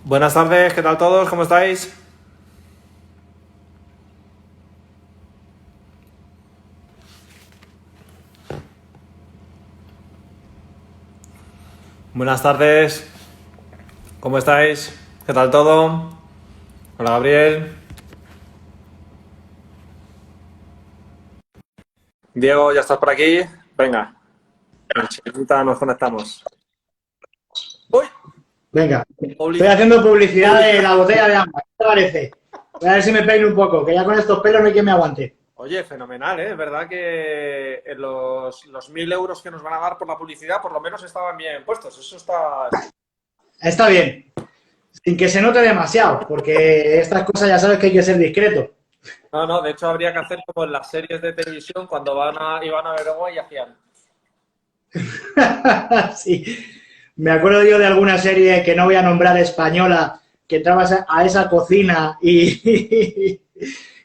Buenas tardes, ¿qué tal todos? ¿Cómo estáis? Buenas tardes, ¿cómo estáis? ¿Qué tal todo? Hola Gabriel. Diego, ¿ya estás por aquí? Venga, enseguida nos conectamos. ¡Uy! Venga, estoy Publicidad. haciendo publicidad de Publicidad. la botella de agua. ¿Qué te parece? Voy a ver si me peino un poco, que ya con estos pelos no hay quien me aguante. Oye, fenomenal, ¿eh? Es verdad que los 1.000 euros que nos van a dar por la publicidad por lo menos estaban bien puestos. Eso está... Está bien, sin que se note demasiado, porque estas cosas ya sabes que hay que ser discreto. No, no, de hecho habría que hacer como en las series de televisión cuando iban a ver agua y hacían... Sí, me acuerdo yo de alguna serie que no voy a nombrar española, que entrabas a esa cocina y,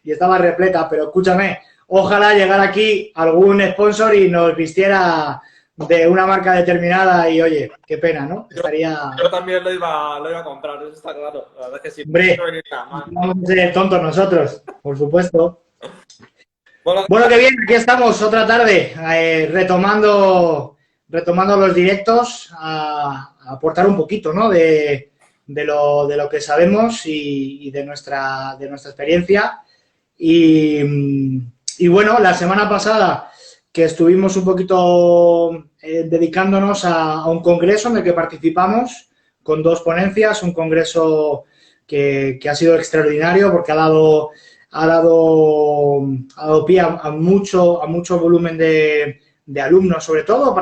y estaba repleta, pero escúchame, ojalá llegara aquí algún sponsor y nos vistiera de una marca determinada y oye, qué pena, ¿no? Estaría, Yo también lo iba a comprar, eso está claro. La verdad es que sí, no hombre, venir nada mal. no vamos a ser tontos nosotros, por supuesto. Bueno, Bueno, qué bien, aquí estamos otra tarde, retomando los directos, a aportar un poquito, ¿no? De lo que sabemos y de nuestra experiencia. Y bueno, la semana pasada que estuvimos un poquito dedicándonos a un congreso en el que participamos con dos ponencias, un congreso que ha sido extraordinario porque ha dado pie a mucho volumen de alumnos, sobre todo,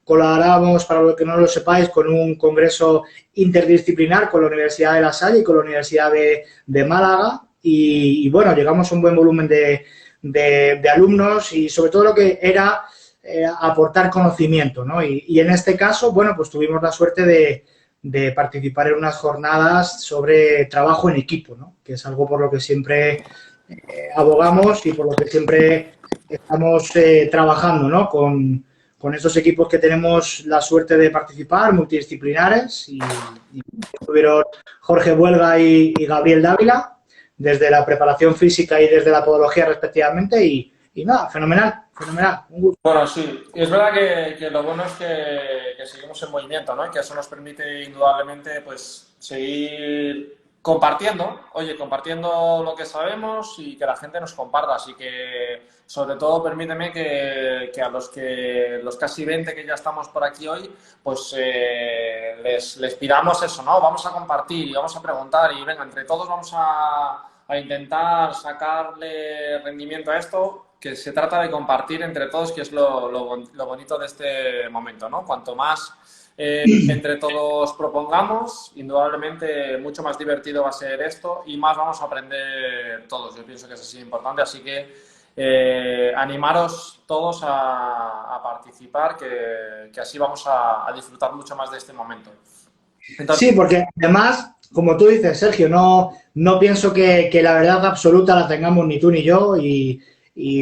colaboramos, para los que no lo sepáis, con un congreso interdisciplinar con la Universidad de La Salle y con la Universidad de Málaga, y bueno, llegamos a un buen volumen de alumnos y sobre todo lo que era aportar conocimiento, ¿no? Y en este caso, bueno, pues tuvimos la suerte de participar en unas jornadas sobre trabajo en equipo, ¿no? Que es algo por lo que siempre abogamos y por lo que siempre estamos trabajando, ¿no? Con estos equipos que tenemos la suerte de participar, multidisciplinares, y estuvieron Jorge Buelga y Gabriel Dávila, desde la preparación física y desde la podología respectivamente, y nada, fenomenal, fenomenal, un gusto. bueno, sí, y es verdad que lo bueno es que seguimos en movimiento, ¿no? Y que eso nos permite indudablemente pues seguir compartiendo, oye, compartiendo lo que sabemos y que la gente nos comparta. Así que, sobre todo, permíteme que a los casi 20 que ya estamos por aquí hoy, pues les pidamos eso, ¿no? Vamos a compartir y vamos a preguntar y venga, entre todos vamos a intentar sacarle rendimiento a esto, que se trata de compartir entre todos, que es lo bonito de este momento, ¿no? Cuanto más entre todos propongamos, indudablemente mucho más divertido va a ser esto y más vamos a aprender todos. Yo pienso que es así importante, así que animaros todos a participar, que así vamos a disfrutar mucho más de este momento. Entonces, Sí, porque además, como tú dices, Sergio, no pienso que la verdad absoluta la tengamos ni tú ni yo,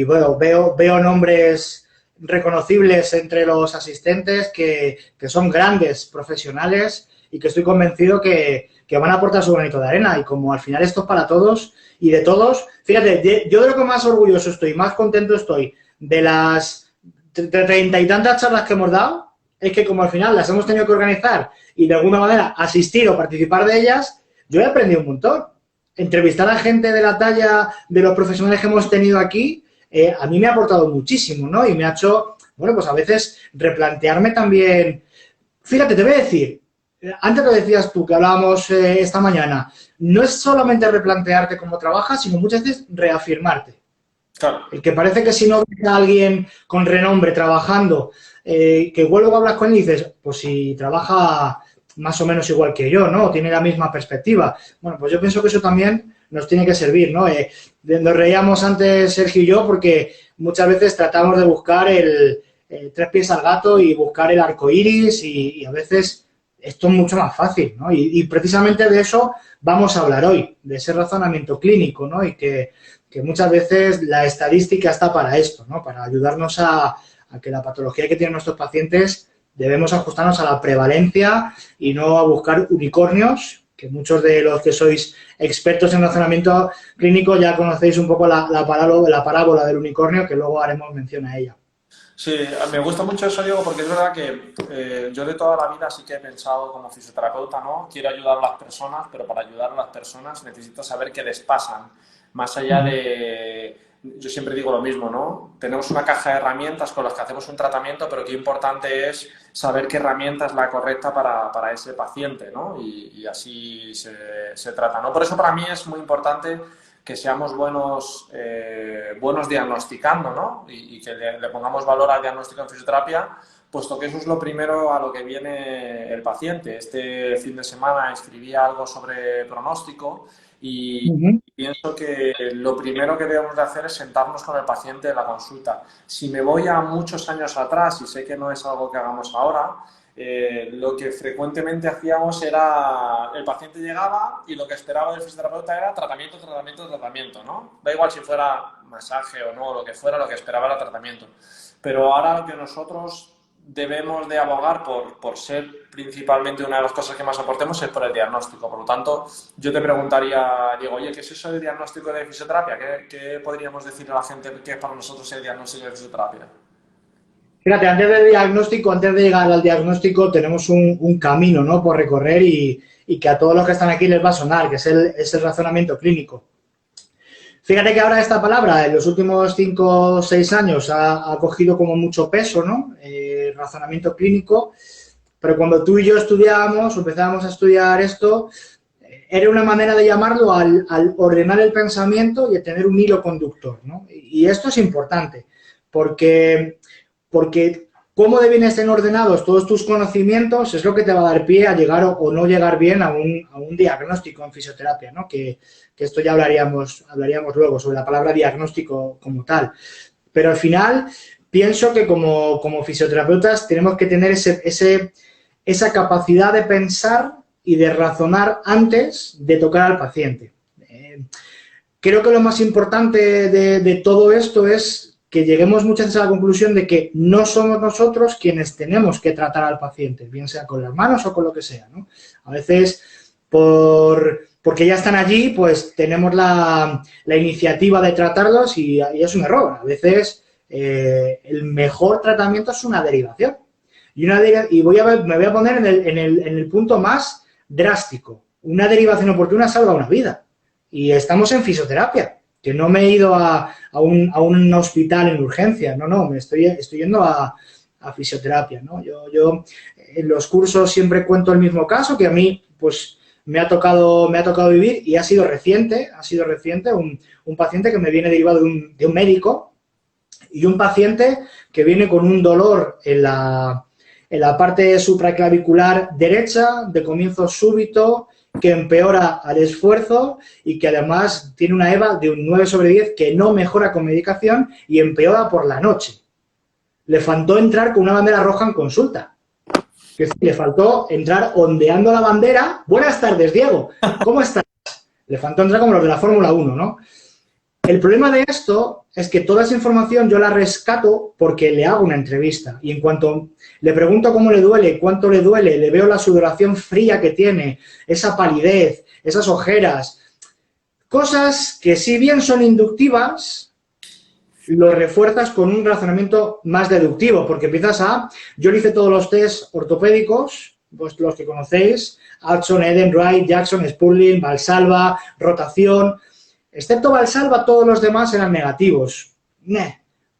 bueno, veo nombres reconocibles entre los asistentes que son grandes profesionales y que estoy convencido que van a aportar su granito de arena, y como al final esto es para todos y de todos, fíjate, yo de lo que más orgulloso estoy, más contento estoy de las 30 y tantas charlas que hemos dado, es que como al final las hemos tenido que organizar y de alguna manera asistir o participar de ellas, yo he aprendido un montón. Entrevistar a gente de la talla de los profesionales que hemos tenido aquí, a mí me ha aportado muchísimo, ¿no? Y me ha hecho, bueno, pues a veces replantearme también. Fíjate, te voy a decir, antes lo decías tú, que hablábamos esta mañana, no es solamente replantearte cómo trabajas, sino muchas veces reafirmarte. claro. El que parece que si no ves a alguien con renombre trabajando, que luego hablas con él y dices, pues si trabaja más o menos igual que yo, ¿no? Tiene la misma perspectiva. Bueno, pues yo pienso que eso también nos tiene que servir, ¿no? Nos reíamos antes Sergio y yo porque muchas veces tratamos de buscar el tres pies al gato y buscar el arco iris, y a veces esto es mucho más fácil, ¿no? Y precisamente de eso vamos a hablar hoy, de ese razonamiento clínico, ¿no? Y que muchas veces la estadística está para esto, ¿no? Para ayudarnos a que la patología que tienen nuestros pacientes Debemos ajustarnos a la prevalencia y no a buscar unicornios, que muchos de los que sois expertos en razonamiento clínico ya conocéis un poco la parábola del unicornio, que luego haremos mención a ella. Sí, me gusta mucho eso, Diego, porque es verdad que yo de toda la vida sí que he pensado como fisioterapeuta, ¿no? Quiero ayudar a las personas, pero para ayudar a las personas necesito saber qué les pasan. Más allá de... Yo siempre digo lo mismo, ¿no? Tenemos una caja de herramientas con las que hacemos un tratamiento, pero qué importante es saber qué herramienta es la correcta para ese paciente, ¿no? Y así se trata, ¿no? Por eso para mí es muy importante que seamos buenos diagnosticando, ¿no? Y que le pongamos valor al diagnóstico en fisioterapia, puesto que eso es lo primero a lo que viene el paciente. Este fin de semana escribía algo sobre pronóstico y pienso que lo primero que debemos de hacer es sentarnos con el paciente en la consulta. Si me voy a muchos años atrás, y sé que no es algo que hagamos ahora, lo que frecuentemente hacíamos era, el paciente llegaba y lo que esperaba del fisioterapeuta era tratamiento, tratamiento, tratamiento, ¿no? Da igual si fuera masaje o no, lo que fuera, lo que esperaba era tratamiento. Pero ahora lo que nosotros debemos de abogar por ser principalmente una de las cosas que más aportemos es por el diagnóstico. Por lo tanto, yo te preguntaría, Diego, oye, ¿qué es eso de diagnóstico de fisioterapia? ¿Qué podríamos decir a la gente que es para nosotros el diagnóstico de fisioterapia? Fíjate, antes de llegar al diagnóstico, tenemos un camino, ¿no?, por recorrer y que a todos los que están aquí les va a sonar, que es el razonamiento clínico. Fíjate que ahora esta palabra, en los últimos 5 o 6 años, ha cogido como mucho peso, ¿no? Razonamiento clínico, pero cuando tú y yo estudiábamos, o empezábamos a estudiar esto, era una manera de llamarlo al ordenar el pensamiento y a tener un hilo conductor, ¿no? Y esto es importante, porque cómo de bien estén ordenados todos tus conocimientos es lo que te va a dar pie a llegar o no llegar bien a un diagnóstico en fisioterapia, ¿no? Que esto ya hablaríamos luego sobre la palabra diagnóstico como tal. Pero al final pienso que como fisioterapeutas tenemos que tener esa capacidad de pensar y de razonar antes de tocar al paciente. Creo que lo más importante de todo esto es que lleguemos muchas veces a la conclusión de que no somos nosotros quienes tenemos que tratar al paciente, bien sea con las manos o con lo que sea, ¿no? A veces, porque ya están allí, pues tenemos la iniciativa de tratarlos y es un error. A veces el mejor tratamiento es una derivación. Y me voy a poner en el punto más drástico. Una derivación oportuna salva una vida. Y estamos en fisioterapia. Que no me he ido a un hospital en urgencia, no, me estoy yendo a fisioterapia, ¿no? Yo en los cursos siempre cuento el mismo caso que a mí, pues, me ha tocado vivir y ha sido reciente un paciente que me viene derivado de un médico y un paciente que viene con un dolor en la parte supraclavicular derecha de comienzo súbito, que empeora al esfuerzo y que además tiene una EVA de un 9/10 que no mejora con medicación y empeora por la noche. Le faltó entrar con una bandera roja en consulta. Es decir, le faltó entrar ondeando la bandera. Buenas tardes, Diego. ¿Cómo estás? Le faltó entrar como los de la Fórmula 1, ¿no? El problema de esto es que toda esa información yo la rescato porque le hago una entrevista y en cuanto le pregunto cómo le duele, cuánto le duele, le veo la sudoración fría que tiene, esa palidez, esas ojeras, cosas que si bien son inductivas, lo refuerzas con un razonamiento más deductivo porque yo le hice todos los test ortopédicos, pues los que conocéis, Adson, Eden, Wright, Jackson, Spurling, Valsalva, rotación. Excepto Valsalva, todos los demás eran negativos.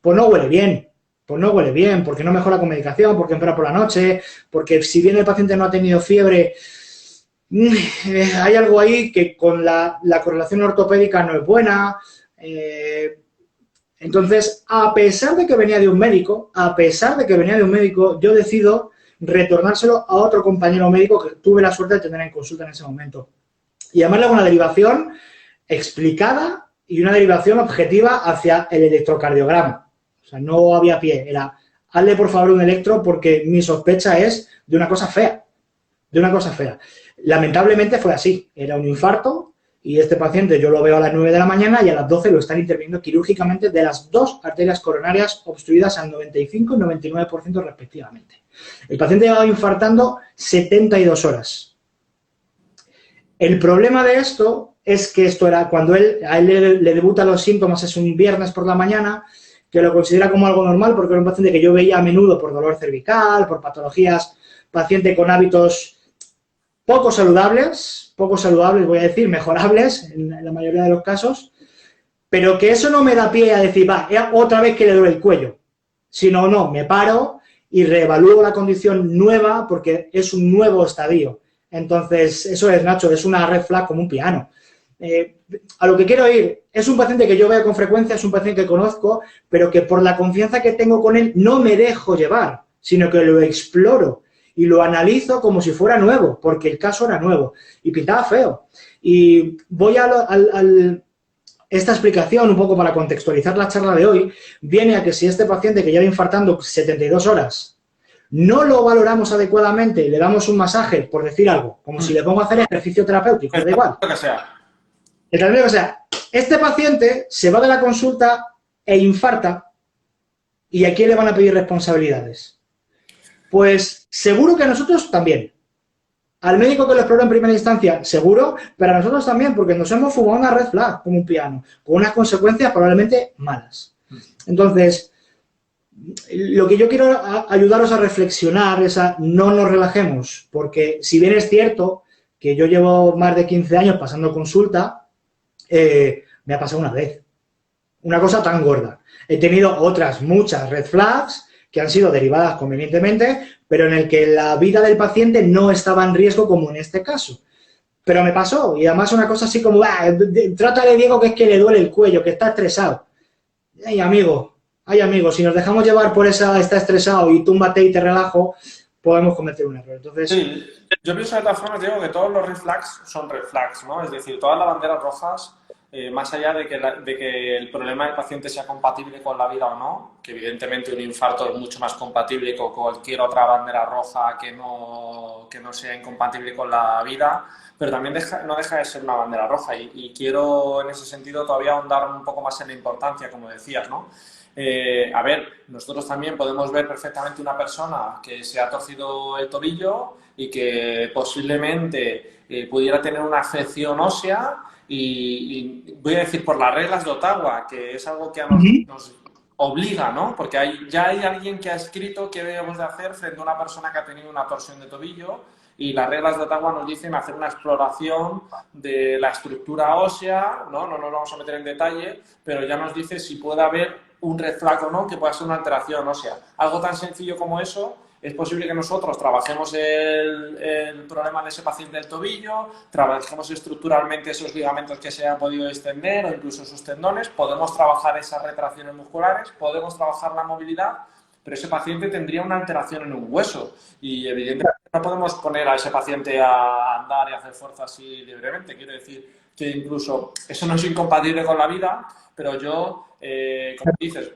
Pues no huele bien, porque no mejora con medicación, porque empeora por la noche, porque si bien el paciente no ha tenido fiebre, hay algo ahí que con la correlación ortopédica no es buena. Entonces, a pesar de que venía de un médico, yo decido retornárselo a otro compañero médico que tuve la suerte de tener en consulta en ese momento. Y además le hago una derivación explicada y una derivación objetiva hacia el electrocardiograma. O sea, no había pie, era, hazle por favor un electro porque mi sospecha es de una cosa fea, Lamentablemente fue así, era un infarto y este paciente yo lo veo a las 9 de la mañana y a las 12 lo están interviniendo quirúrgicamente de las 2 arterias coronarias obstruidas al 95 y 99% respectivamente. El paciente llevaba infartando 72 horas. El problema de esto es que esto era cuando a él le debutan los síntomas, es un viernes por la mañana, que lo considera como algo normal porque era un paciente que yo veía a menudo por dolor cervical, por patologías, paciente con hábitos poco saludables, voy a decir, mejorables en la mayoría de los casos, pero que eso no me da pie a decir, va, otra vez que le duele el cuello, sino no, me paro y reevalúo la condición nueva porque es un nuevo estadio. Entonces, eso es, Nacho, es una red flag como un piano. A lo que quiero ir, es un paciente que yo veo con frecuencia, es un paciente que conozco, pero que por la confianza que tengo con él no me dejo llevar, sino que lo exploro y lo analizo como si fuera nuevo, porque el caso era nuevo y pintaba feo. Y voy esta explicación, un poco para contextualizar la charla de hoy, viene a que si este paciente que lleva infartando 72 horas no lo valoramos adecuadamente y le damos un masaje, por decir algo, como si le pongo a hacer ejercicio terapéutico, da igual. Lo que sea. El tratamiento que sea. Este paciente se va de la consulta e infarta, ¿y a quién le van a pedir responsabilidades? Pues seguro que a nosotros también. Al médico que lo exploró en primera instancia, seguro, pero a nosotros también, porque nos hemos fumado una red flag como un piano, con unas consecuencias probablemente malas. Entonces, lo que yo quiero ayudaros a reflexionar es a no nos relajemos, porque si bien es cierto que yo llevo más de 15 años pasando consulta, me ha pasado una vez. Una cosa tan gorda. He tenido otras muchas red flags que han sido derivadas convenientemente, pero en el que la vida del paciente no estaba en riesgo como en este caso. Pero me pasó, y además una cosa así como, trátale, Diego, que es que le duele el cuello, que está estresado. Ay, amigo, si nos dejamos llevar por esa, está estresado y túmbate y te relajo, podemos cometer un error. Entonces, sí, yo pienso de todas formas, Diego, que todos los red flags son red flags, ¿no? Es decir, todas las banderas rojas, más allá de que el problema del paciente sea compatible con la vida o no, que evidentemente un infarto es mucho más compatible con cualquier otra bandera roja que no sea incompatible con la vida, pero también no deja de ser una bandera roja y quiero en ese sentido todavía ahondar un poco más en la importancia, como decías, ¿no? A ver, nosotros también podemos ver perfectamente una persona que se ha torcido el tobillo y que posiblemente pudiera tener una afección ósea y voy a decir por las reglas de Ottawa, que es algo que nos obliga, ¿no? Porque ya hay alguien que ha escrito qué debemos de hacer frente a una persona que ha tenido una torsión de tobillo y las reglas de Ottawa nos dicen hacer una exploración de la estructura ósea, ¿no? No nos vamos a meter en detalle, pero ya nos dice si puede haber un red flag o no, que pueda ser una alteración ósea. Algo tan sencillo como eso, es posible que nosotros trabajemos el problema de ese paciente del tobillo, trabajemos estructuralmente esos ligamentos que se han podido extender o incluso sus tendones, podemos trabajar esas retracciones musculares, podemos trabajar la movilidad, pero ese paciente tendría una alteración en un hueso y evidentemente no podemos poner a ese paciente a andar y hacer fuerza así libremente. Quiero decir que incluso eso no es incompatible con la vida, pero yo, como dices,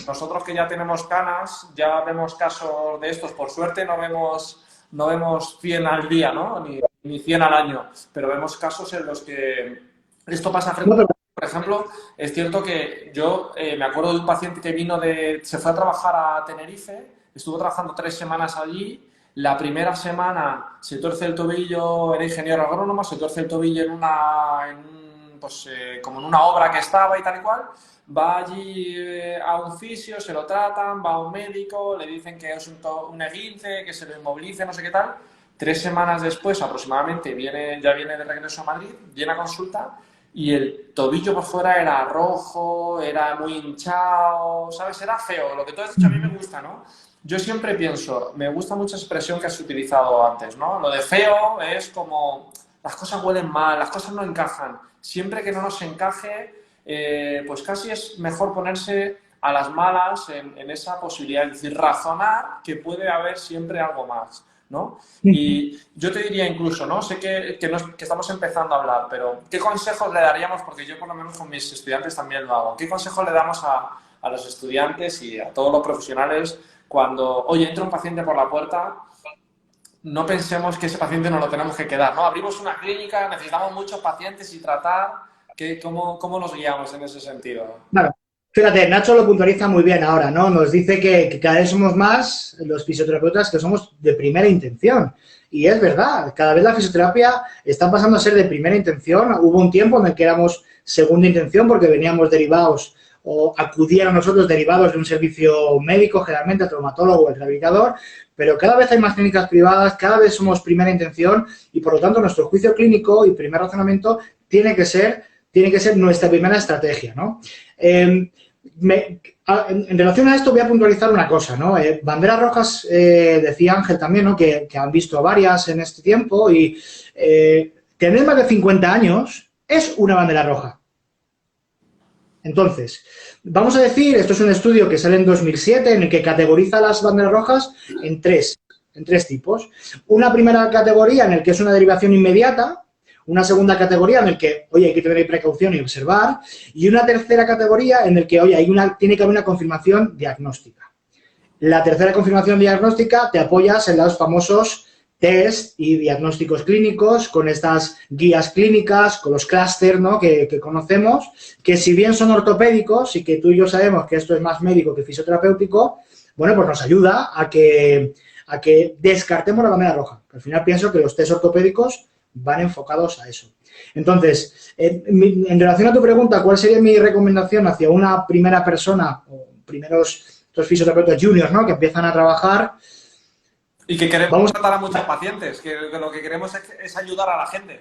nosotros que ya tenemos canas, ya vemos casos de estos, por suerte no vemos 100 al día, ¿no? Ni 100 al año, pero vemos casos en los que esto pasa frente. Por ejemplo, es cierto que yo me acuerdo de un paciente que se fue a trabajar a Tenerife, estuvo trabajando 3 semanas allí. La primera semana se tuerce el tobillo, era ingeniero agrónomo, se tuerce el tobillo como en una obra que estaba y tal y cual. Va allí a un fisio, se lo tratan, va a un médico, le dicen que es un esguince, que se lo inmovilice, no sé qué tal. 3 semanas después, aproximadamente, ya viene de regreso a Madrid, viene a consulta y el tobillo por fuera era rojo, era muy hinchado, ¿sabes? Era feo. Lo que tú has dicho a mí me gusta, ¿no? Yo siempre pienso, me gusta mucha expresión que has utilizado antes, ¿no? Lo de feo es como las cosas huelen mal, las cosas no encajan. Siempre que no nos encaje, pues casi es mejor ponerse a las malas en esa posibilidad, es decir, razonar que puede haber siempre algo más, ¿no? Y yo te diría incluso, ¿no? Sé que estamos empezando a hablar, pero ¿qué consejos le daríamos? Porque yo por lo menos con mis estudiantes también lo hago. ¿Qué consejos le damos a los estudiantes y a todos los profesionales cuando, oye, entra un paciente por la puerta? No pensemos que ese paciente nos lo tenemos que quedar, ¿no? Abrimos una clínica, necesitamos muchos pacientes y tratar. ¿Cómo nos guiamos en ese sentido? Claro. Fíjate, Nacho lo puntualiza muy bien ahora, ¿no? Nos dice que cada vez somos más los fisioterapeutas que somos de primera intención. Y es verdad, cada vez la fisioterapia está pasando a ser de primera intención. Hubo un tiempo en el que éramos segunda intención porque veníamos derivados o acudían a nosotros derivados de un servicio médico, generalmente el traumatólogo o el rehabilitador, pero cada vez hay más clínicas privadas, cada vez somos primera intención y, por lo tanto, nuestro juicio clínico y primer razonamiento tiene que ser nuestra primera estrategia, ¿no? En relación a esto voy a puntualizar una cosa, ¿no? Banderas rojas, decía Ángel también, ¿no? Que han visto varias en este tiempo y tener más de 50 años es una bandera roja. Entonces, vamos a decir, esto es un estudio que sale en 2007 en el que categoriza las banderas rojas en tres tipos. Una primera categoría en el que es una derivación inmediata, una segunda categoría en el que, oye, hay que tener precaución y observar, y una tercera categoría en el que, oye, tiene que haber una confirmación diagnóstica. La tercera confirmación diagnóstica te apoyas en los famosos test y diagnósticos clínicos, con estas guías clínicas, con los clúster, ¿no? que conocemos, que si bien son ortopédicos y que tú y yo sabemos que esto es más médico que fisioterapéutico, bueno, pues nos ayuda a que descartemos la bandera roja. Al final pienso que los test ortopédicos van enfocados a eso. Entonces, en relación a tu pregunta, ¿cuál sería mi recomendación hacia una primera persona o estos fisioterapeutas juniors, ¿no? Que empiezan a trabajar? Y que queremos tratar a muchos pacientes, que lo que queremos es ayudar a la gente.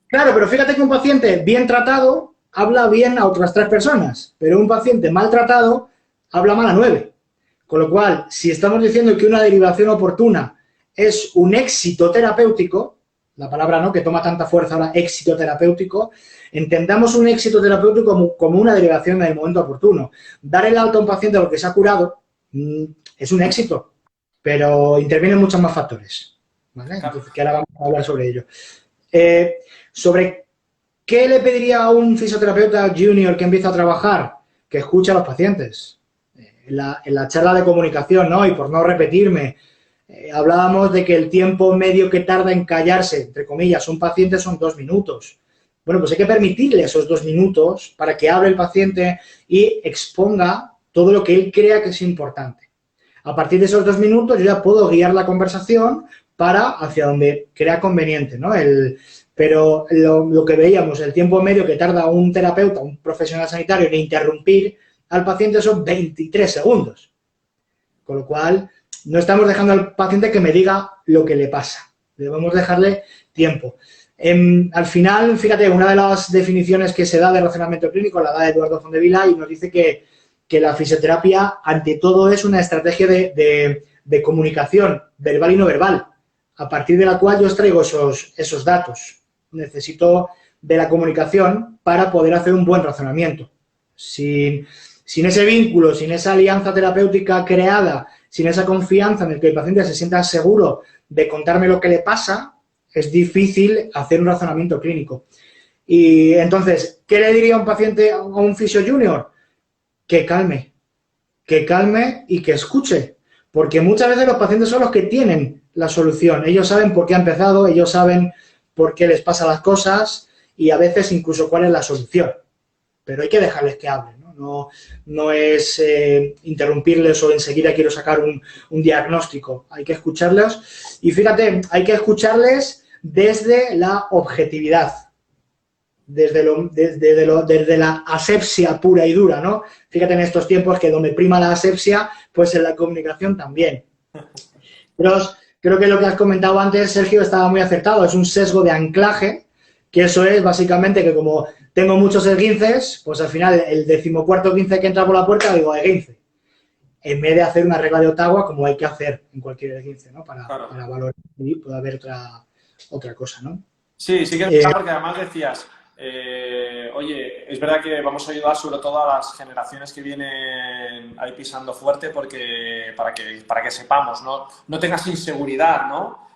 Claro, pero fíjate que un paciente bien tratado habla bien a otras 3 personas, pero un paciente maltratado habla mal a 9. Con lo cual, si estamos diciendo que una derivación oportuna es un éxito terapéutico, la palabra, ¿no?, que toma tanta fuerza ahora, éxito terapéutico, entendamos un éxito terapéutico como una derivación en el momento oportuno. Dar el alta a un paciente porque se ha curado es un éxito, pero intervienen muchos más factores, ¿vale? Entonces, que ahora vamos a hablar sobre ello. Sobre qué le pediría a un fisioterapeuta junior que empieza a trabajar, que escuche a los pacientes. En la charla de comunicación, ¿no? Y por no repetirme, hablábamos de que el tiempo medio que tarda en callarse, entre comillas, un paciente son 2 minutos. Bueno, pues hay que permitirle esos 2 minutos para que hable el paciente y exponga todo lo que él crea que es importante. A partir de esos 2 minutos yo ya puedo guiar la conversación para hacia donde crea conveniente, ¿no? Pero lo que veíamos, el tiempo medio que tarda un terapeuta, un profesional sanitario en interrumpir al paciente son 23 segundos. Con lo cual, no estamos dejando al paciente que me diga lo que le pasa. Debemos dejarle tiempo. Al final, fíjate, una de las definiciones que se da de razonamiento clínico la da Eduardo Fondevila y nos dice que la fisioterapia, ante todo, es una estrategia de comunicación verbal y no verbal, a partir de la cual yo extraigo esos datos. Necesito de la comunicación para poder hacer un buen razonamiento. Sin ese vínculo, sin esa alianza terapéutica creada, sin esa confianza en el que el paciente se sienta seguro de contarme lo que le pasa, es difícil hacer un razonamiento clínico. Y entonces, ¿qué le diría a un paciente, a un fisio junior? Que calme y que escuche. Porque muchas veces los pacientes son los que tienen la solución. Ellos saben por qué ha empezado, ellos saben por qué les pasan las cosas y a veces incluso cuál es la solución. Pero hay que dejarles que hablen, ¿no? No es interrumpirles o enseguida quiero sacar un diagnóstico. Hay que escucharlos y fíjate, hay que escucharles desde la objetividad, desde la asepsia pura y dura, ¿no? Fíjate en estos tiempos que donde prima la asepsia, pues en la comunicación también. Pero creo que lo que has comentado antes, Sergio, estaba muy acertado. Es un sesgo de anclaje, que eso es básicamente que como tengo muchos esguinces, pues al final el 14º esguince que entra por la puerta digo esguince. En vez de hacer una regla de Ottawa como hay que hacer en cualquier esguince, ¿no? Para valorar y puede haber otra cosa, ¿no? Sí, sí que es verdad, porque además decías, oye, es verdad que vamos a ayudar sobre todo a las generaciones que vienen ahí pisando fuerte porque para que sepamos, no tengas inseguridad, ¿no?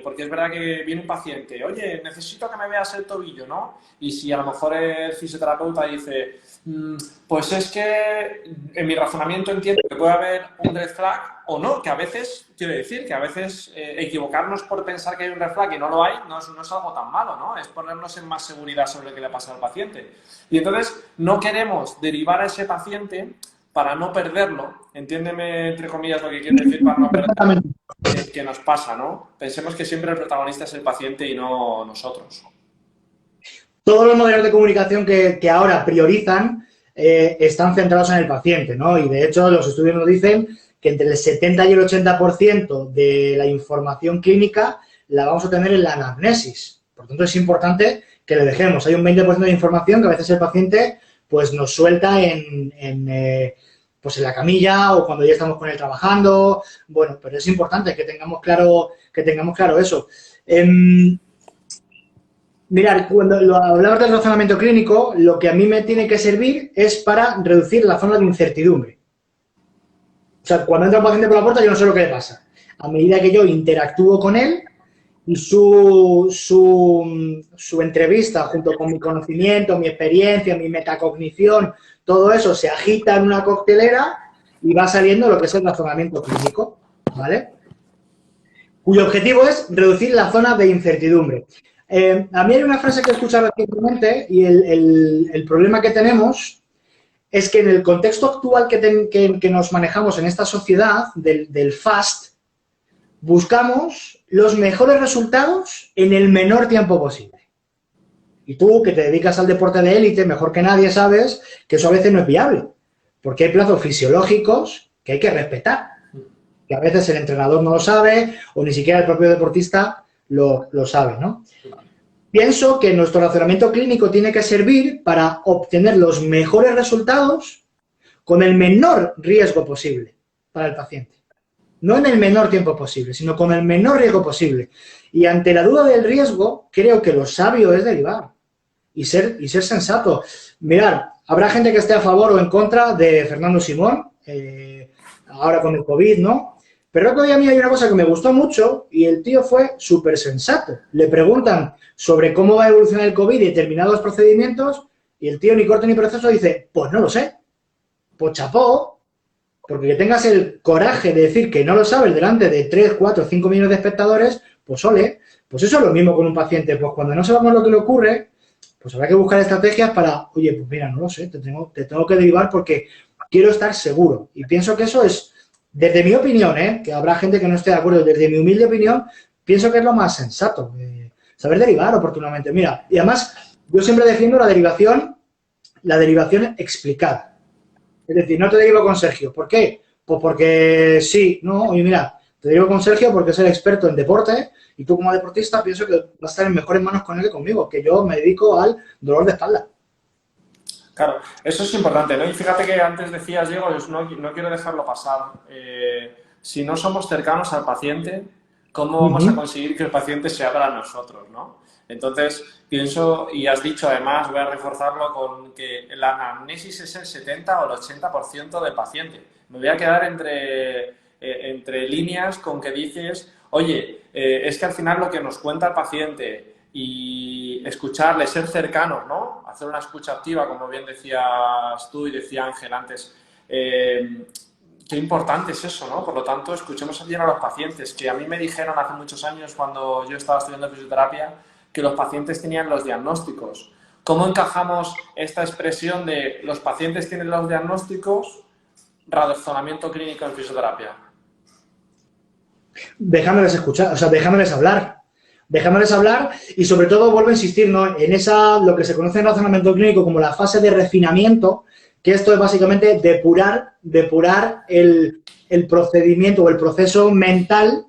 Porque es verdad que viene un paciente, oye, necesito que me veas el tobillo, ¿no? Y si a lo mejor el fisioterapeuta dice, pues es que en mi razonamiento entiendo que puede haber un red flag o no, que a veces, quiero decir, que a veces equivocarnos por pensar que hay un red flag y no lo hay, no es algo tan malo, ¿no? Es ponernos en más seguridad sobre lo que le pasa al paciente. Y entonces no queremos derivar a ese paciente para no perderlo, entiéndeme entre comillas lo que quiero decir, para no perderlo, que nos pasa, ¿no? Pensemos que siempre el protagonista es el paciente y no nosotros. Todos los modelos de comunicación que ahora priorizan están centrados en el paciente, ¿no? Y de hecho los estudios nos dicen que entre el 70 y el 80% de la información clínica la vamos a tener en la anamnesis. Por tanto, es importante que le dejemos. Hay un 20% de información que a veces el paciente pues nos suelta pues en la camilla o cuando ya estamos con él trabajando. Bueno, pero es importante que tengamos claro eso. Mirad, cuando hablamos del razonamiento clínico, lo que a mí me tiene que servir es para reducir la zona de incertidumbre. O sea, cuando entra un paciente por la puerta, yo no sé lo que le pasa. A medida que yo interactúo con él y su entrevista, junto con mi conocimiento, mi experiencia, mi metacognición, todo eso se agita en una coctelera y va saliendo lo que es el razonamiento clínico, ¿vale? Cuyo objetivo es reducir la zona de incertidumbre. A mí hay una frase que he escuchado recientemente y el problema que tenemos es que en el contexto actual que nos manejamos en esta sociedad del fast, buscamos los mejores resultados en el menor tiempo posible. Y tú, que te dedicas al deporte de élite, mejor que nadie sabes que eso a veces no es viable, porque hay plazos fisiológicos que hay que respetar, que a veces el entrenador no lo sabe o ni siquiera el propio deportista lo sabe, ¿no? Pienso que nuestro razonamiento clínico tiene que servir para obtener los mejores resultados con el menor riesgo posible para el paciente. No en el menor tiempo posible, sino con el menor riesgo posible. Y ante la duda del riesgo, creo que lo sabio es derivar y ser sensato. Mirad, habrá gente que esté a favor o en contra de Fernando Simón, ahora con el COVID, ¿no? Pero el otro día a mí hay una cosa que me gustó mucho y el tío fue súper sensato. Le preguntan sobre cómo va a evolucionar el COVID y determinados procedimientos y el tío ni corto ni proceso dice, pues no lo sé. Pues chapó, porque que tengas el coraje de decir que no lo sabes delante de 3, 4, 5 millones de espectadores, pues ole. Pues eso es lo mismo con un paciente. Pues cuando no sabemos lo que le ocurre, pues habrá que buscar estrategias para, oye, pues mira, no lo sé, te tengo que derivar porque quiero estar seguro. Y pienso que eso es, desde mi opinión, que habrá gente que no esté de acuerdo, desde mi humilde opinión, pienso que es lo más sensato, saber derivar oportunamente. Mira, y además, yo siempre defiendo la derivación explicada. Es decir, no te derivo con Sergio. ¿Por qué? Pues porque sí, no, oye, mira, te derivo con Sergio porque es el experto en deporte y tú como deportista pienso que vas a estar en mejores manos con él que conmigo, que yo me dedico al dolor de espalda. Claro, eso es importante, ¿no? Y fíjate que antes decías, Diego, no quiero dejarlo pasar. Si no somos cercanos al paciente, ¿cómo vamos a conseguir que el paciente sea para nosotros, ¿no? Entonces, pienso, y has dicho además, voy a reforzarlo con que la anamnesis es el 70 o el 80% del paciente. Me voy a quedar entre líneas con que dices, oye, es que al final lo que nos cuenta el paciente y escucharle, ser cercanos, ¿no? Hacer una escucha activa, como bien decías tú y decía Ángel antes. Qué importante es eso, ¿no? Por lo tanto, escuchemos bien a los pacientes, que a mí me dijeron hace muchos años, cuando yo estaba estudiando fisioterapia, que los pacientes tenían los diagnósticos. ¿Cómo encajamos esta expresión de los pacientes tienen los diagnósticos, razonamiento clínico en fisioterapia? Dejándoles escuchar, o sea, dejándoles hablar y sobre todo vuelvo a insistir, ¿no? En lo que se conoce en razonamiento clínico como la fase de refinamiento, que esto es básicamente depurar el procedimiento o el proceso mental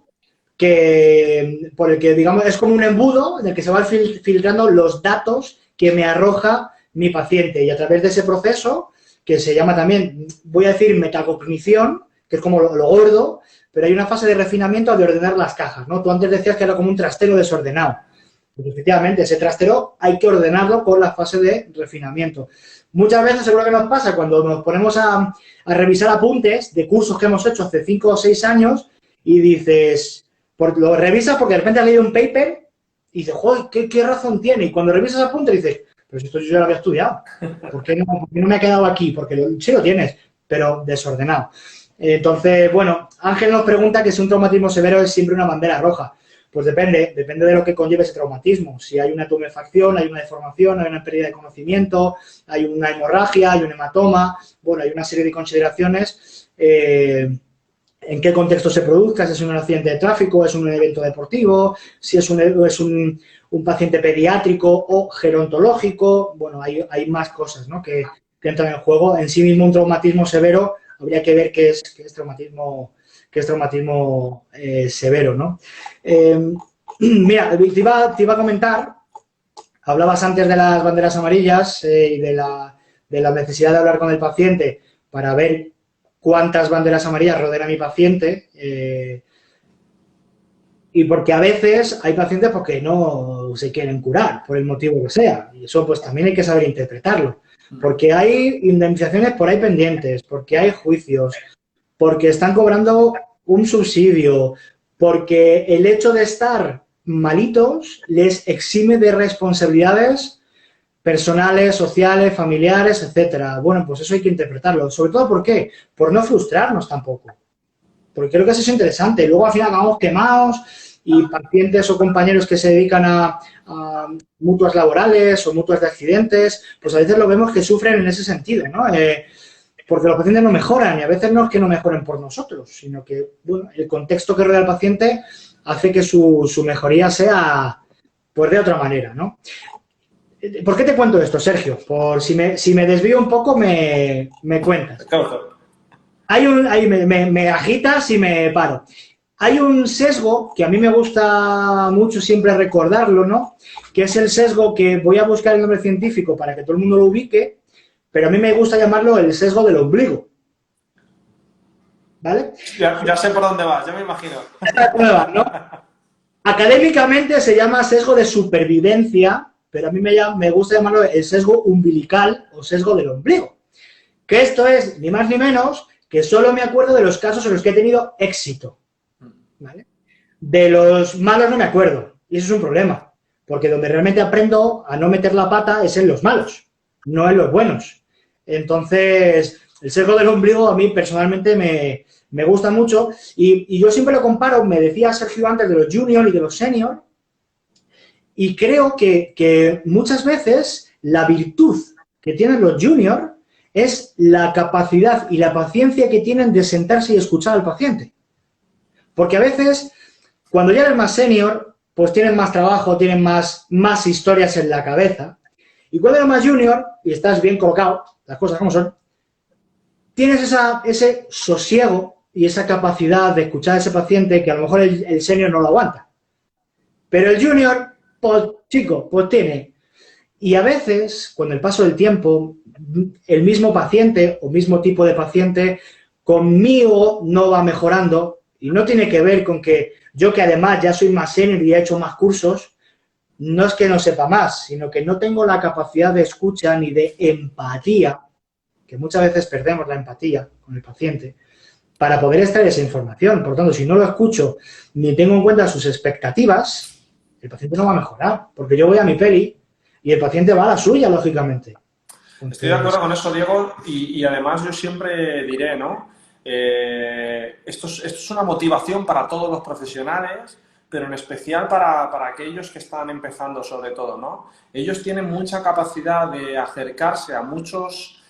por el que, digamos, es como un embudo en el que se van filtrando los datos que me arroja mi paciente y a través de ese proceso, que se llama también, voy a decir, metacognición, que es como lo gordo, pero hay una fase de refinamiento de ordenar las cajas, ¿no? Tú antes decías que era como un trastero desordenado. Pues efectivamente, ese trastero hay que ordenarlo con la fase de refinamiento. Muchas veces seguro que nos pasa cuando nos ponemos a revisar apuntes de cursos que hemos hecho hace 5 o 6 años y dices, Lo revisas porque de repente has leído un paper y dices, joder, ¿qué razón tiene? Y cuando revisas el apunte dices, pero si esto yo ya lo había estudiado, ¿por qué no me he quedado aquí? Porque sí lo tienes, pero desordenado. Entonces, bueno, Ángel nos pregunta que si un traumatismo severo es siempre una bandera roja. Pues depende de lo que conlleve ese traumatismo. Si hay una tumefacción, hay una deformación, hay una pérdida de conocimiento, hay una hemorragia, hay un hematoma, bueno, hay una serie de consideraciones. En qué contexto se produzca, si es un accidente de tráfico, es un evento deportivo, si es un paciente pediátrico o gerontológico. Bueno, hay más cosas, ¿no?, que entran en juego. En sí mismo un traumatismo severo, habría que ver qué es traumatismo severo, ¿no? Mira, te iba a comentar, hablabas antes de las banderas amarillas y de la necesidad de hablar con el paciente para ver cuántas banderas amarillas rodean a mi paciente, y porque a veces hay pacientes porque no se quieren curar, por el motivo que sea, y eso pues también hay que saber interpretarlo, porque hay indemnizaciones por ahí pendientes, porque hay juicios, porque están cobrando un subsidio, porque el hecho de estar malitos les exime de responsabilidades personales, sociales, familiares, etcétera. Bueno, pues eso hay que interpretarlo. Sobre todo, ¿por qué? Por no frustrarnos tampoco. Porque creo que eso es interesante. Luego, al final, acabamos quemados y pacientes o compañeros que se dedican a mutuas laborales o mutuas de accidentes, pues a veces lo vemos que sufren en ese sentido, ¿no? Porque los pacientes no mejoran, y a veces no es que no mejoren por nosotros, sino que, bueno, el contexto que rodea al paciente hace que su mejoría sea, pues, de otra manera, ¿no? ¿Por qué te cuento esto, Sergio? Por si me desvío un poco, me cuentas. Ahí me agitas y me paro. Hay un sesgo que a mí me gusta mucho siempre recordarlo, ¿no? Que es el sesgo que voy a buscar el nombre científico para que todo el mundo lo ubique, pero a mí me gusta llamarlo el sesgo del ombligo. ¿Vale? Ya sé por dónde vas, ya me imagino. ¿No? Académicamente se llama sesgo de supervivencia, pero a mí me gusta llamarlo el sesgo umbilical o sesgo del ombligo. Que esto es, ni más ni menos, que solo me acuerdo de los casos en los que he tenido éxito. ¿Vale? De los malos no me acuerdo, y eso es un problema, porque donde realmente aprendo a no meter la pata es en los malos, no en los buenos. Entonces, el sesgo del ombligo a mí personalmente me gusta mucho, y yo siempre lo comparo, me decía Sergio antes, de los junior y de los senior, y creo que muchas veces la virtud que tienen los junior es la capacidad y la paciencia que tienen de sentarse y escuchar al paciente. Porque a veces, cuando ya eres más senior, pues tienes más trabajo, tienes más historias en la cabeza. Y cuando eres más junior y estás bien colocado, las cosas como son, tienes ese sosiego y esa capacidad de escuchar a ese paciente que a lo mejor el senior no lo aguanta. Pero el junior, pues chico, pues tiene. Y a veces, con el paso del tiempo, el mismo paciente o mismo tipo de paciente conmigo no va mejorando, y no tiene que ver con que yo, que además ya soy más senior y he hecho más cursos, no es que no sepa más, sino que no tengo la capacidad de escucha ni de empatía, que muchas veces perdemos la empatía con el paciente, para poder extraer esa información. Por lo tanto, si no lo escucho ni tengo en cuenta sus expectativas, el paciente no va a mejorar, porque yo voy a mi peli y el paciente va a la suya, lógicamente. Entonces, estoy de acuerdo con eso, Diego, y además yo siempre diré, ¿no? Esto es una motivación para todos los profesionales, pero en especial para aquellos que están empezando, sobre todo, ¿no? Ellos tienen mucha capacidad de acercarse a muchos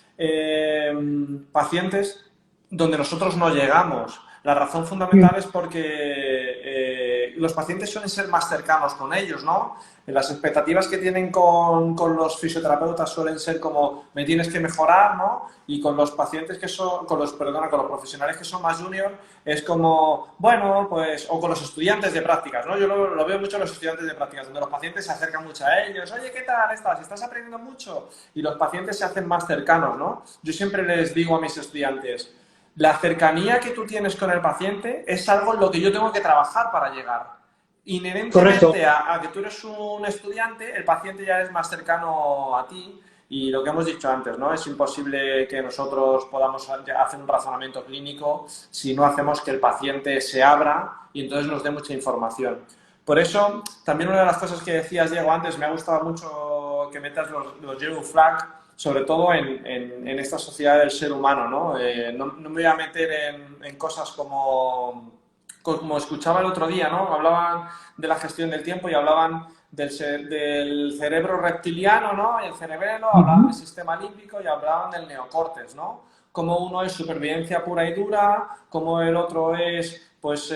pacientes donde nosotros no llegamos. La razón fundamental es porque los pacientes suelen ser más cercanos con ellos, ¿no? Las expectativas que tienen con los fisioterapeutas suelen ser como, me tienes que mejorar, ¿no? Y con los pacientes que son, con los profesionales que son más junior, es como, bueno, pues, o con los estudiantes de prácticas, ¿no? Yo lo veo mucho en los estudiantes de prácticas, donde los pacientes se acercan mucho a ellos, oye, ¿qué tal estás? ¿Estás aprendiendo mucho? Y los pacientes se hacen más cercanos, ¿no? Yo siempre les digo a mis estudiantes, la cercanía que tú tienes con el paciente es algo en lo que yo tengo que trabajar para llegar. Inherentemente a que tú eres un estudiante, el paciente ya es más cercano a ti, y lo que hemos dicho antes, ¿no? Es imposible que nosotros podamos hacer un razonamiento clínico si no hacemos que el paciente se abra y entonces nos dé mucha información. Por eso, también una de las cosas que decías, Diego, antes, me ha gustado mucho que metas los Yellow Flag, sobre todo en esta sociedad del ser humano, ¿no? No me voy a meter en cosas como escuchaba el otro día, ¿no? Hablaban de la gestión del tiempo y hablaban del cerebro reptiliano, ¿no? Y el cerebelo, hablaban del sistema límbico y hablaban del neocórtex, ¿no? Como uno es supervivencia pura y dura, como el otro es, pues,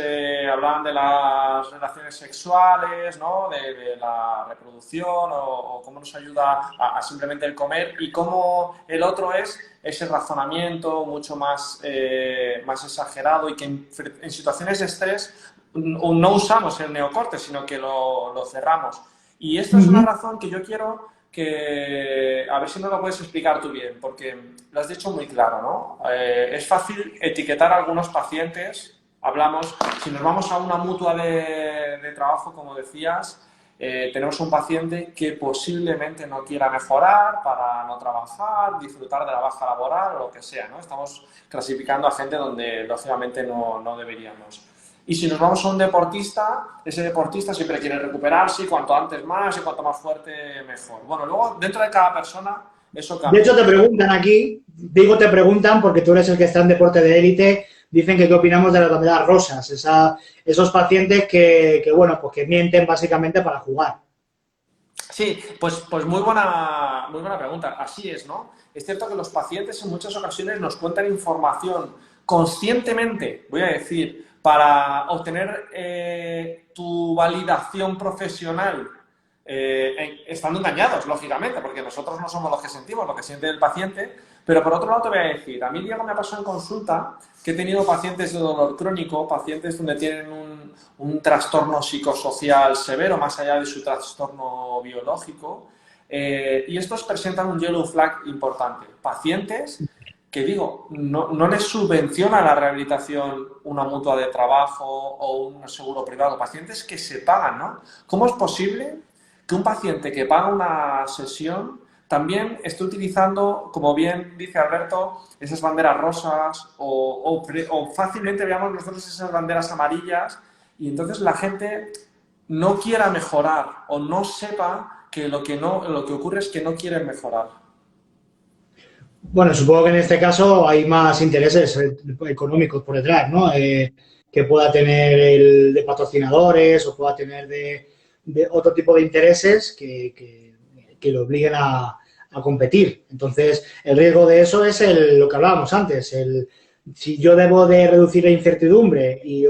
hablaban de las relaciones sexuales, ¿no? De la reproducción o cómo nos ayuda a simplemente el comer, y cómo el otro es ese razonamiento mucho más, más exagerado y que en situaciones de estrés no usamos el neocórtex, sino que lo cerramos. Y esto es una razón que yo quiero que, a ver si me lo puedes explicar tú bien, porque lo has dicho muy claro, ¿no? Es fácil etiquetar a algunos pacientes, hablamos, si nos vamos a una mutua de trabajo, como decías, tenemos un paciente que posiblemente no quiera mejorar para no trabajar, disfrutar de la baja laboral o lo que sea, ¿no? Estamos clasificando a gente donde, lógicamente, no deberíamos. Y si nos vamos a un deportista, ese deportista siempre quiere recuperarse y cuanto antes más y cuanto más fuerte mejor. Bueno, luego dentro de cada persona eso cambia. De hecho, te preguntan aquí, digo te preguntan porque tú eres el que está en deporte de élite, dicen que qué opinamos de las banderas rosas, esos pacientes bueno, pues que mienten básicamente para jugar. Sí, pues muy buena pregunta. Así es, ¿no? Es cierto que los pacientes en muchas ocasiones nos cuentan información conscientemente, voy a decir, para obtener tu validación profesional, estando engañados, lógicamente, porque nosotros no somos los que sentimos, lo que siente el paciente. Pero por otro lado te voy a decir, a mí, Diego, me ha pasado en consulta que he tenido pacientes de dolor crónico, pacientes donde tienen un trastorno psicosocial severo, más allá de su trastorno biológico, y estos presentan un yellow flag importante. Pacientes que, digo, no les subvenciona la rehabilitación una mutua de trabajo o un seguro privado, pacientes que se pagan, ¿no? ¿Cómo es posible que un paciente que paga una sesión también esté utilizando, como bien dice Alberto, esas banderas rosas o fácilmente veamos nosotros esas banderas amarillas, y entonces la gente no quiera mejorar o no sepa que lo que ocurre es que no quieren mejorar? Bueno, supongo que en este caso hay más intereses económicos por detrás, ¿no? Que pueda tener el de patrocinadores o pueda tener de otro tipo de intereses que lo obliguen a competir. Entonces, el riesgo de eso es lo que hablábamos antes. Si yo debo de reducir la incertidumbre y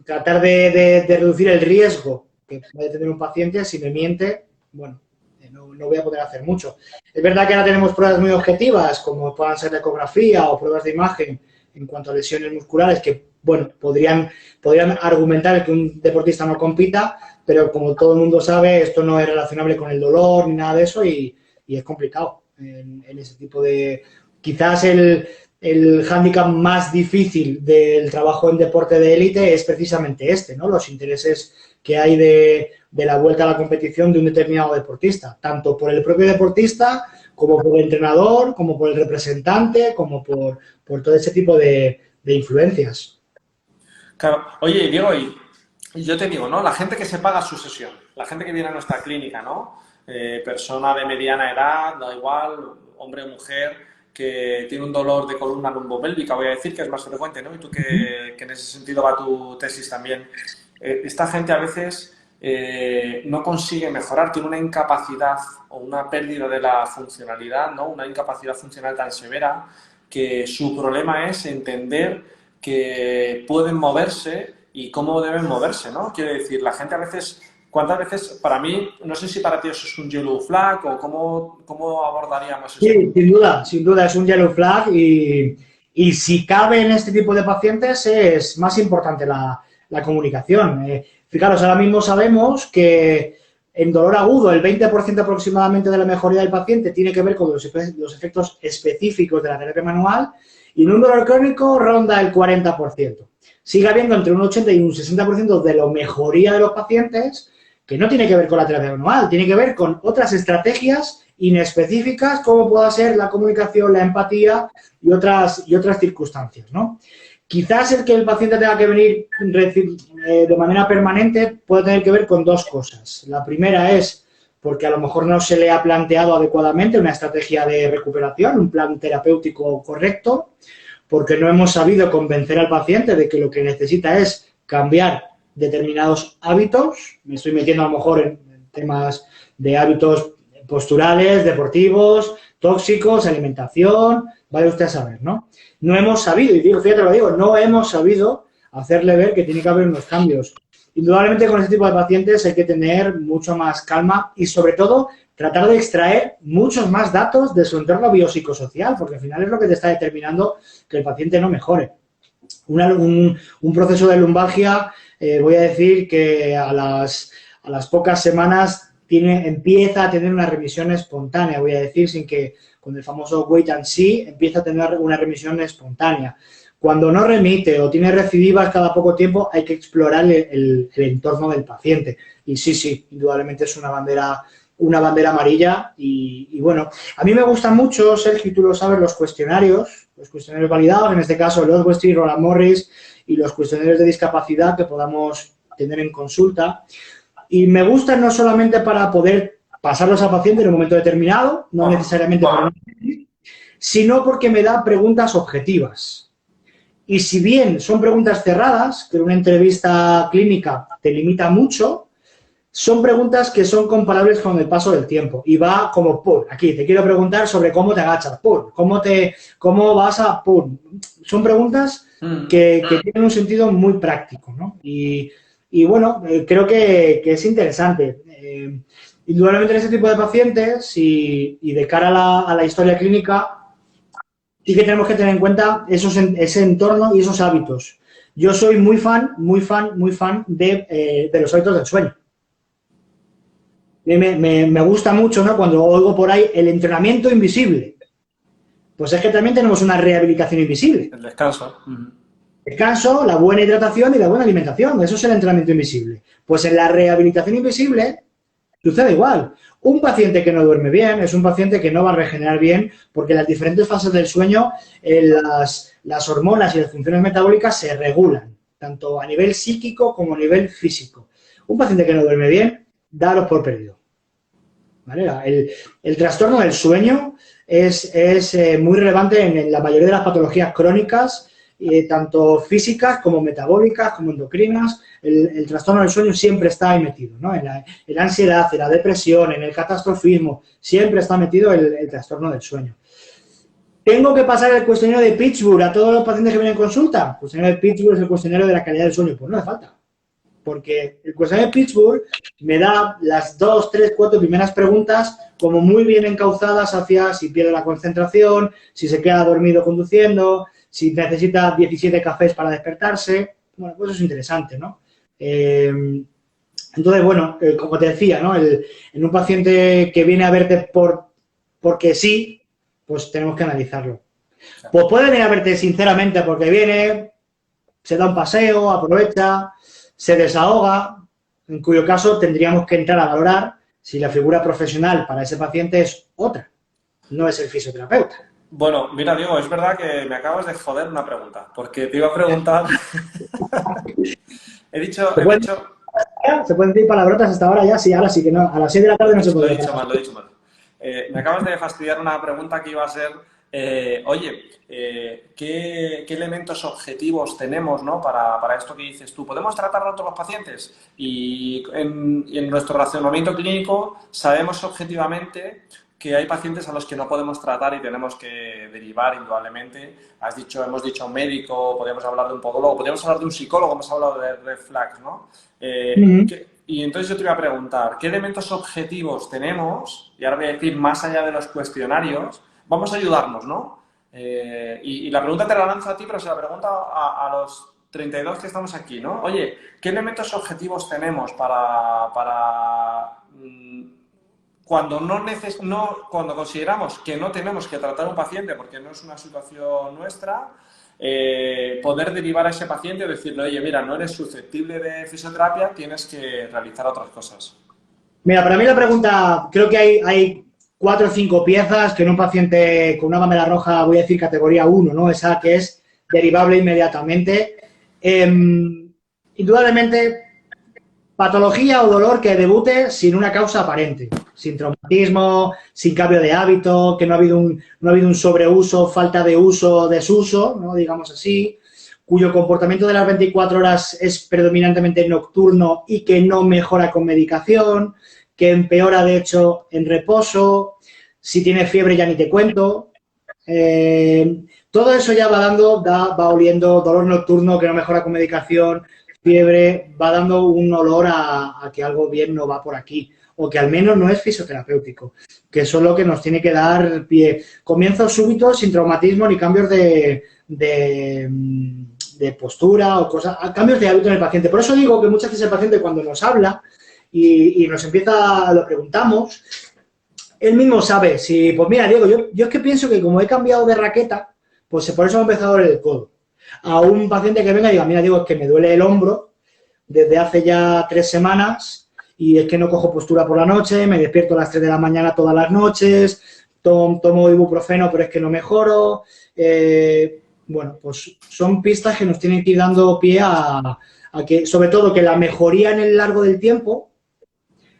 tratar de reducir el riesgo que puede tener un paciente, si me miente, bueno, no voy a poder hacer mucho. Es verdad que ahora tenemos pruebas muy objetivas, como puedan ser la ecografía o pruebas de imagen en cuanto a lesiones musculares, que, bueno, podrían argumentar que un deportista no compita, pero como todo el mundo sabe, esto no es relacionable con el dolor ni nada de eso y es complicado en ese tipo de... Quizás el hándicap más difícil del trabajo en deporte de élite es precisamente este, ¿no? Los intereses que hay de la vuelta a la competición de un determinado deportista, tanto por el propio deportista como por el entrenador, como por el representante, como por todo ese tipo de influencias. Claro. Oye, Diego, y yo te digo, ¿no? La gente que se paga su sesión, la gente que viene a nuestra clínica, ¿no? Persona de mediana edad, da igual, hombre o mujer, que tiene un dolor de columna lumbopélvica, voy a decir que es más frecuente, ¿no? Y tú que en ese sentido va tu tesis también. Esta gente a veces no consigue mejorar, tiene una incapacidad o una pérdida de la funcionalidad, ¿no? Una incapacidad funcional tan severa que su problema es entender que pueden moverse y cómo deben moverse, ¿no? Quiero decir, la gente a veces, ¿cuántas veces, para mí, no sé si para ti eso es un yellow flag o cómo abordaríamos eso? Sí, sin duda es un yellow flag y si cabe en este tipo de pacientes es más importante la comunicación. Fijaros, ahora mismo sabemos que en dolor agudo el 20% aproximadamente de la mejoría del paciente tiene que ver con los efectos específicos de la terapia manual y en un dolor crónico ronda el 40%. Sigue habiendo entre un 80 y un 60% de la mejoría de los pacientes que no tiene que ver con la terapia manual, tiene que ver con otras estrategias inespecíficas como pueda ser la comunicación, la empatía y otras circunstancias, ¿no? Quizás el que el paciente tenga que venir de manera permanente puede tener que ver con dos cosas. La primera es porque a lo mejor no se le ha planteado adecuadamente una estrategia de recuperación, un plan terapéutico correcto, porque no hemos sabido convencer al paciente de que lo que necesita es cambiar determinados hábitos. Me estoy metiendo a lo mejor en temas de hábitos posturales, deportivos, tóxicos, alimentación, vaya usted a saber, ¿no? No hemos sabido, y digo, fíjate lo digo, no hemos sabido hacerle ver que tiene que haber unos cambios. Indudablemente con este tipo de pacientes hay que tener mucho más calma y sobre todo tratar de extraer muchos más datos de su entorno biopsicosocial, porque al final es lo que te está determinando que el paciente no mejore. Un proceso de lumbalgia, voy a decir que a las pocas semanas empieza a tener una remisión espontánea, voy a decir, sin que con el famoso wait and see empieza a tener una remisión espontánea. Cuando no remite o tiene recidivas cada poco tiempo, hay que explorar el entorno del paciente. Y sí, indudablemente es una bandera amarilla. Y bueno, a mí me gustan mucho, Sergio, tú lo sabes, los cuestionarios validados, en este caso los Westry, Roland Morris y los cuestionarios de discapacidad que podamos tener en consulta. Y me gustan no solamente para poder pasarlos al paciente en un momento determinado, no necesariamente para sino porque me da preguntas objetivas. Y si bien son preguntas cerradas, que una entrevista clínica te limita mucho, son preguntas que son comparables con el paso del tiempo. Y va como, ¡pum! Aquí, te quiero preguntar sobre cómo te agachas, ¡pum! ¿Cómo vas a, ¡pum! Son preguntas que tienen un sentido muy práctico, ¿no? Y bueno, creo que es interesante. Indudablemente en este tipo de pacientes y de cara a la historia clínica, sí que tenemos que tener en cuenta ese entorno y esos hábitos. Yo soy muy fan de los hábitos del sueño. Me gusta mucho, ¿no?, cuando oigo por ahí el entrenamiento invisible. Pues es que también tenemos una rehabilitación invisible. El descanso. Descanso, la buena hidratación y la buena alimentación. Eso es el entrenamiento invisible. Pues en la rehabilitación invisible sucede igual. Un paciente que no duerme bien es un paciente que no va a regenerar bien porque en las diferentes fases del sueño las hormonas y las funciones metabólicas se regulan, tanto a nivel psíquico como a nivel físico. Un paciente que no duerme bien, daros por perdido. ¿Vale? El trastorno del sueño es muy relevante en la mayoría de las patologías crónicas, tanto físicas como metabólicas, como endocrinas. El trastorno del sueño siempre está ahí metido, ¿no? En la ansiedad, en la depresión, en el catastrofismo, siempre está metido el trastorno del sueño. ¿Tengo que pasar el cuestionario de Pittsburgh a todos los pacientes que vienen en consulta? El cuestionario de Pittsburgh es el cuestionario de la calidad del sueño. Pues no hace falta. Porque el cuestionario de Pittsburgh me da las 2, 3, 4 primeras preguntas como muy bien encauzadas hacia si pierde la concentración, si se queda dormido conduciendo, si necesita 17 cafés para despertarse. Bueno, pues eso es interesante, ¿no? Entonces, bueno, como te decía, ¿no? En un paciente que viene a verte porque sí, pues tenemos que analizarlo. Pues puede venir a verte sinceramente porque viene, se da un paseo, aprovecha, se desahoga, en cuyo caso tendríamos que entrar a valorar si la figura profesional para ese paciente es otra, no es el fisioterapeuta. Bueno, mira, Diego, es verdad que me acabas de joder una pregunta, porque te iba a preguntar... ¿Se pueden decir palabrotas hasta ahora ya? Sí, ahora sí que no. A las 6 de la tarde no se puede. Lo he dicho mal. Me acabas de fastidiar una pregunta que iba a ser, ¿qué elementos objetivos tenemos, ¿no?, para esto que dices tú? ¿Podemos tratarlo a todos los pacientes? Y en nuestro razonamiento clínico sabemos objetivamente que hay pacientes a los que no podemos tratar y tenemos que derivar indudablemente. Hemos dicho un médico, podríamos hablar de un podólogo, podríamos hablar de un psicólogo, hemos hablado de red flags, ¿no? Y entonces yo te iba a preguntar, ¿qué elementos objetivos tenemos? Y ahora voy a decir, más allá de los cuestionarios, vamos a ayudarnos, ¿no? Y la pregunta te la lanzo a ti, pero se la pregunta a los 32 que estamos aquí, ¿no? Oye, ¿qué elementos objetivos tenemos para cuando consideramos que no tenemos que tratar a un paciente porque no es una situación nuestra, poder derivar a ese paciente y decirle, oye, mira, no eres susceptible de fisioterapia, tienes que realizar otras cosas? Mira, para mí la pregunta, creo que hay 4 o 5 piezas que en un paciente con una bandera roja, voy a decir categoría 1, ¿no? Esa que es derivable inmediatamente. Indudablemente, patología o dolor que debute sin una causa aparente, sin traumatismo, sin cambio de hábito, que no ha habido un sobreuso, falta de uso, desuso, ¿no? Digamos así, cuyo comportamiento de las 24 horas es predominantemente nocturno y que no mejora con medicación, que empeora, de hecho, en reposo. Si tiene fiebre ya ni te cuento. Todo eso ya va oliendo dolor nocturno que no mejora con medicación, fiebre, va dando un olor a que algo bien no va por aquí, o que al menos no es fisioterapéutico, que eso es lo que nos tiene que dar pie. Comienzos súbitos, sin traumatismo ni cambios de postura o cosas, cambios de hábito en el paciente. Por eso digo que muchas veces el paciente cuando nos habla y nos empieza, lo preguntamos, él mismo sabe, si, pues mira, Diego, yo es que pienso que como he cambiado de raqueta, pues por eso me ha empezado a doler el codo. A un paciente que venga y diga, mira, Diego, es que me duele el hombro desde hace ya 3 semanas y es que no cojo postura por la noche, me despierto a las 3 de la mañana todas las noches, tomo ibuprofeno, pero es que no mejoro. Bueno, pues son pistas que nos tienen que ir dando pie a que, sobre todo, que la mejoría en el largo del tiempo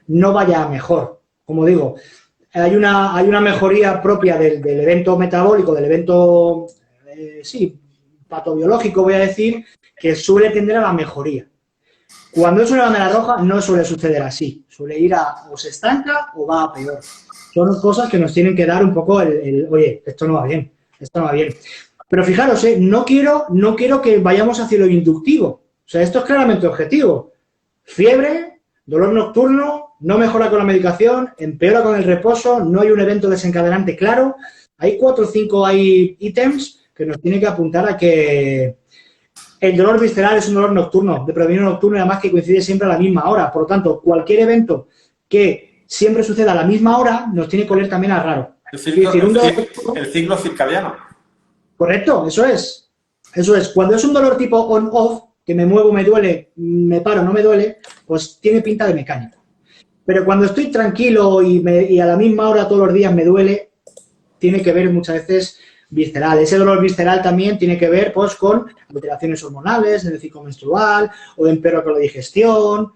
no vaya a mejor. Como digo, hay una mejoría propia del evento metabólico, del evento, patobiológico, voy a decir, que suele tender a la mejoría. Cuando es una bandera roja no suele suceder así, suele ir o se estanca o va a peor. Son cosas que nos tienen que dar un poco oye, esto no va bien, esto no va bien. Pero fijaros, no quiero que vayamos hacia lo inductivo, o sea, esto es claramente objetivo. Fiebre, dolor nocturno, no mejora con la medicación, empeora con el reposo, no hay un evento desencadenante claro. Hay 4 o 5 ítems que nos tiene que apuntar a que el dolor visceral es un dolor nocturno, de predominio nocturno y además que coincide siempre a la misma hora. Por lo tanto, cualquier evento que siempre suceda a la misma hora nos tiene que oler también a raro. El ciclo circadiano. Correcto, eso es. Eso es. Cuando es un dolor tipo on-off, que me muevo, me duele, me paro, no me duele, pues tiene pinta de mecánico. Pero cuando estoy tranquilo y a la misma hora todos los días me duele, tiene que ver muchas veces visceral. Ese dolor visceral también tiene que ver pues con alteraciones hormonales en el ciclo menstrual o empeoro con la digestión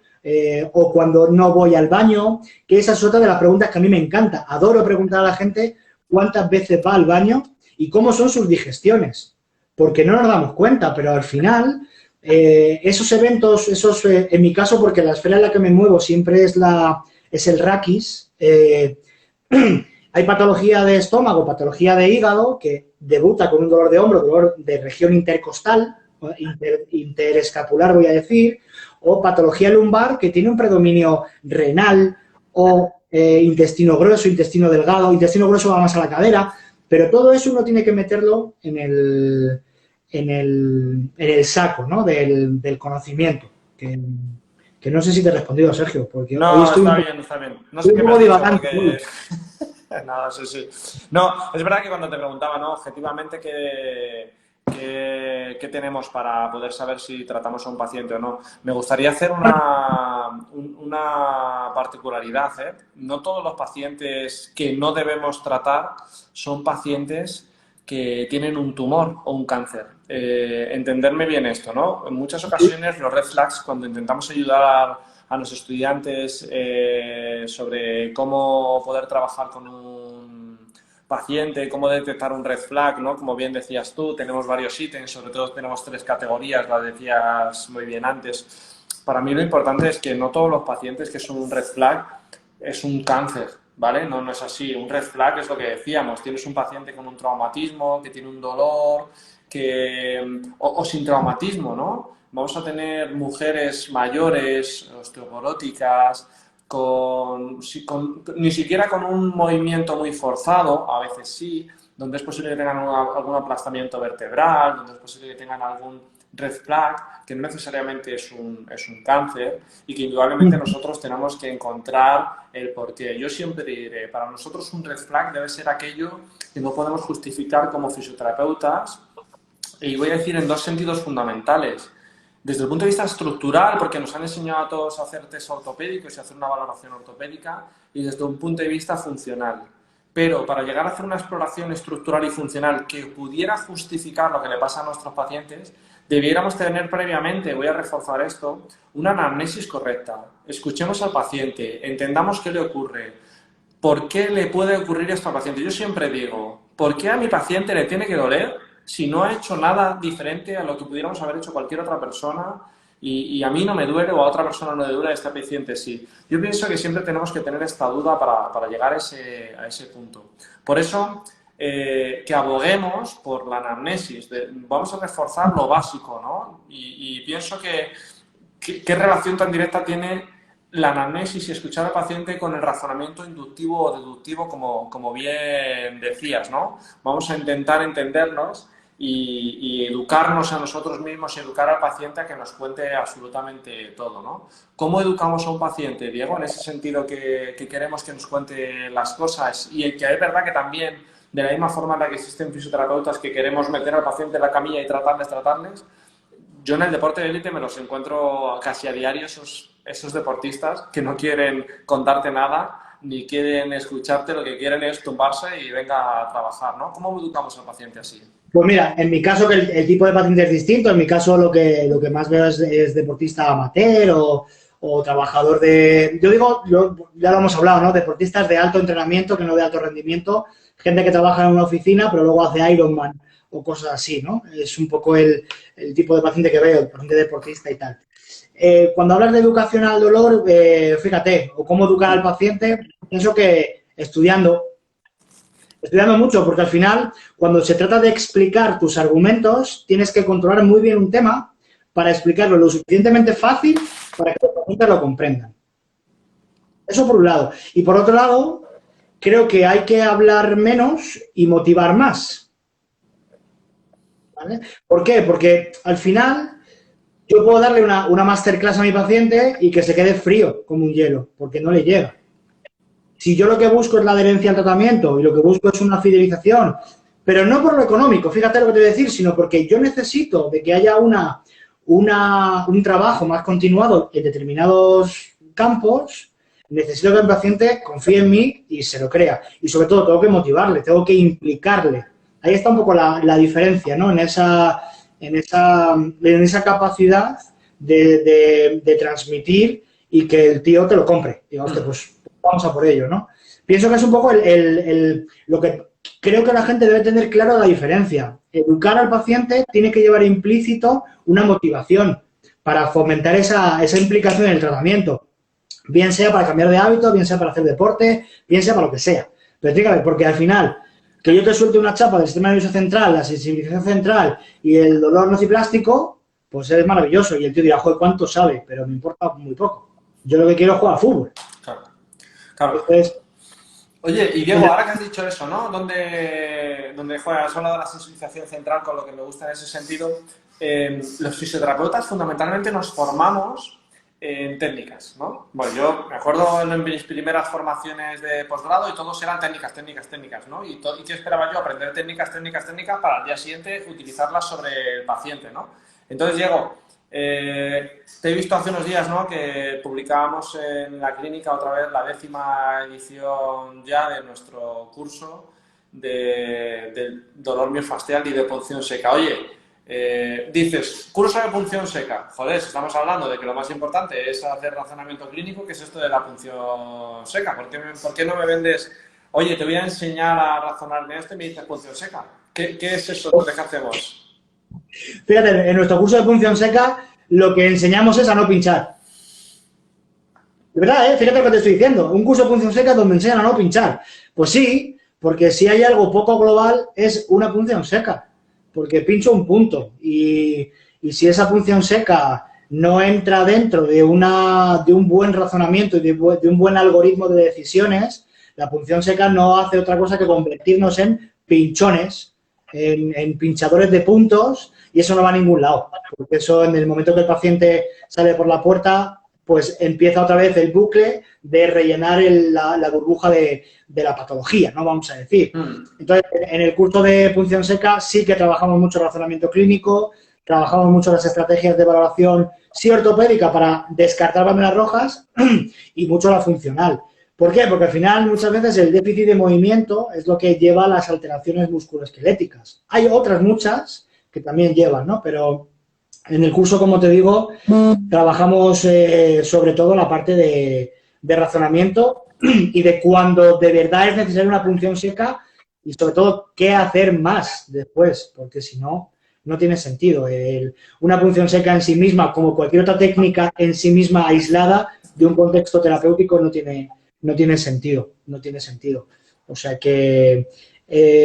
o cuando no voy al baño, que esa es otra de las preguntas que a mí me encanta. Adoro preguntar a la gente cuántas veces va al baño y cómo son sus digestiones, porque no nos damos cuenta, pero al final esos eventos, en mi caso, porque la esfera en la que me muevo siempre es el raquis, hay patología de estómago, patología de hígado, que debuta con un dolor de hombro, dolor de región intercostal, interescapular voy a decir, o patología lumbar, que tiene un predominio renal o intestino grueso, intestino delgado, intestino grueso va más a la cadera, pero todo eso uno tiene que meterlo en el saco, ¿no? del conocimiento, que no sé si te he respondido, Sergio, porque no, hoy estoy está bien. No sé qué me has dicho porque... No, sí. No, es verdad que cuando te preguntaba, ¿no? Objetivamente, ¿qué tenemos para poder saber si tratamos a un paciente o no? Me gustaría hacer una particularidad, ¿eh? No todos los pacientes que no debemos tratar son pacientes que tienen un tumor o un cáncer. Entenderme bien esto, ¿no? En muchas ocasiones los red flags, cuando intentamos ayudar a los estudiantes sobre cómo poder trabajar con un paciente, cómo detectar un red flag, ¿no? Como bien decías tú, tenemos varios ítems, sobre todo tenemos 3 categorías, las decías muy bien antes. Para mí lo importante es que no todos los pacientes que son un red flag es un cáncer, ¿vale? No es así. Un red flag es lo que decíamos, tienes un paciente con un traumatismo, que tiene un dolor, o sin traumatismo, ¿no? Vamos a tener mujeres mayores, osteoporóticas, ni siquiera con un movimiento muy forzado, a veces sí, donde es posible que tengan algún aplastamiento vertebral, donde es posible que tengan algún red flag, que no necesariamente es un cáncer y que indudablemente nosotros tenemos que encontrar el porqué. Yo siempre diré, para nosotros un red flag debe ser aquello que no podemos justificar como fisioterapeutas, y voy a decir en 2 sentidos fundamentales. Desde el punto de vista estructural, porque nos han enseñado a todos a hacer test ortopédicos y hacer una valoración ortopédica, y desde un punto de vista funcional. pero para llegar a hacer una exploración estructural y funcional que pudiera justificar lo que le pasa a nuestros pacientes, debiéramos tener previamente, voy a reforzar esto, una anamnesis correcta. Escuchemos al paciente, entendamos qué le ocurre, por qué le puede ocurrir esto al paciente. Yo siempre digo, ¿por qué a mi paciente le tiene que doler si no ha hecho nada diferente a lo que pudiéramos haber hecho cualquier otra persona? Y a mí no me duele o a otra persona no le duele, a este paciente sí. Yo pienso que siempre tenemos que tener esta duda para llegar a ese punto. Por eso, que aboguemos por la anamnesis. Vamos a reforzar lo básico, ¿no? Y pienso que qué relación tan directa tiene la anamnesis y escuchar al paciente con el razonamiento inductivo o deductivo, como bien decías, ¿no? Vamos a intentar entendernos y educarnos a nosotros mismos y educar al paciente a que nos cuente absolutamente todo, ¿no? ¿Cómo educamos a un paciente, Diego, en ese sentido que queremos que nos cuente las cosas? Y que es verdad que también, de la misma forma en la que existen fisioterapeutas que queremos meter al paciente en la camilla y tratarles, yo en el deporte de élite me los encuentro casi a diario, esos deportistas que no quieren contarte nada ni quieren escucharte, lo que quieren es tumbarse y venga a trabajar, ¿no? ¿Cómo educamos al paciente así? Pues mira, en mi caso que el tipo de paciente es distinto, en mi caso lo que más veo es deportista amateur o trabajador de... ya lo hemos hablado, ¿no? Deportistas de alto entrenamiento, que no de alto rendimiento, gente que trabaja en una oficina pero luego hace Ironman o cosas así, ¿no? Es un poco el tipo de paciente que veo, el paciente deportista y tal. Cuando hablas de educación al dolor, fíjate, o cómo educar al paciente, pienso que estudiando mucho, porque al final, cuando se trata de explicar tus argumentos, tienes que controlar muy bien un tema para explicarlo lo suficientemente fácil para que los pacientes lo comprendan. Eso por un lado. Y por otro lado, creo que hay que hablar menos y motivar más. ¿Vale? ¿Por qué? Porque al final yo puedo darle una masterclass a mi paciente y que se quede frío como un hielo, porque no le llega. Si yo lo que busco es la adherencia al tratamiento y lo que busco es una fidelización, pero no por lo económico, fíjate lo que te voy a decir, sino porque yo necesito de que haya un trabajo más continuado en determinados campos, necesito que el paciente confíe en mí y se lo crea. Y sobre todo tengo que motivarle, tengo que implicarle. Ahí está un poco la diferencia, ¿no? En esa capacidad de transmitir y que el tío te lo compre. Digamos que pues vamos a por ello, ¿no? Pienso que es un poco lo que creo que la gente debe tener claro la diferencia. Educar al paciente tiene que llevar implícito una motivación para fomentar esa implicación en el tratamiento. Bien sea para cambiar de hábito, bien sea para hacer deporte, bien sea para lo que sea. Pero explícame, porque al final, que yo te suelte una chapa del sistema nervioso central, la sensibilización central y el dolor nociplástico, pues es maravilloso. Y el tío dirá, joder, ¿cuánto sabe? Pero me importa muy poco. Yo lo que quiero es jugar a fútbol. Claro. Entonces, oye, y Diego, ahora que has dicho eso, ¿no? Donde juegas, has hablado de la sensibilización central, con lo que me gusta en ese sentido. Los fisioterapeutas fundamentalmente nos formamos en técnicas, ¿no? Bueno, yo me acuerdo en mis primeras formaciones de posgrado y todos eran técnicas, ¿no? ¿Y qué esperaba yo? Aprender técnicas para al día siguiente utilizarlas sobre el paciente, ¿no? Entonces, Diego, te he visto hace unos días, ¿no? Que publicábamos en la clínica otra vez la 10ª edición ya de nuestro curso del dolor miofascial y de punción seca. Oye, dices, curso de punción seca. Joder, estamos hablando de que lo más importante es hacer razonamiento clínico, ¿qué es esto de la punción seca? ¿Por qué no me vendes, oye, te voy a enseñar a razonar de esto y me dices punción seca? ¿Qué es eso que hacemos? Fíjate, en nuestro curso de punción seca lo que enseñamos es a no pinchar. De verdad, fíjate lo que te estoy diciendo. Un curso de punción seca donde enseñan a no pinchar. Pues sí, porque si hay algo poco global es una punción seca. Porque pincho un punto. Y si esa punción seca no entra dentro de un buen razonamiento y de un buen algoritmo de decisiones, la punción seca no hace otra cosa que convertirnos en pinchones, en pinchadores de puntos, y eso no va a ningún lado, porque eso en el momento que el paciente sale por la puerta, pues empieza otra vez el bucle de rellenar la burbuja de la patología, ¿no? Vamos a decir. Entonces, en el curso de punción seca sí que trabajamos mucho razonamiento clínico, trabajamos mucho las estrategias de valoración sí ortopédica para descartar banderas rojas y mucho la funcional. ¿Por qué? Porque al final muchas veces el déficit de movimiento es lo que lleva a las alteraciones musculoesqueléticas. Hay otras muchas que también llevan, ¿no? Pero en el curso, como te digo, trabajamos sobre todo la parte de razonamiento y de cuando de verdad es necesaria una punción seca y sobre todo qué hacer más después, porque si no, no tiene sentido. Una punción seca en sí misma, como cualquier otra técnica en sí misma aislada de un contexto terapéutico, no tiene sentido, no tiene sentido. O sea que,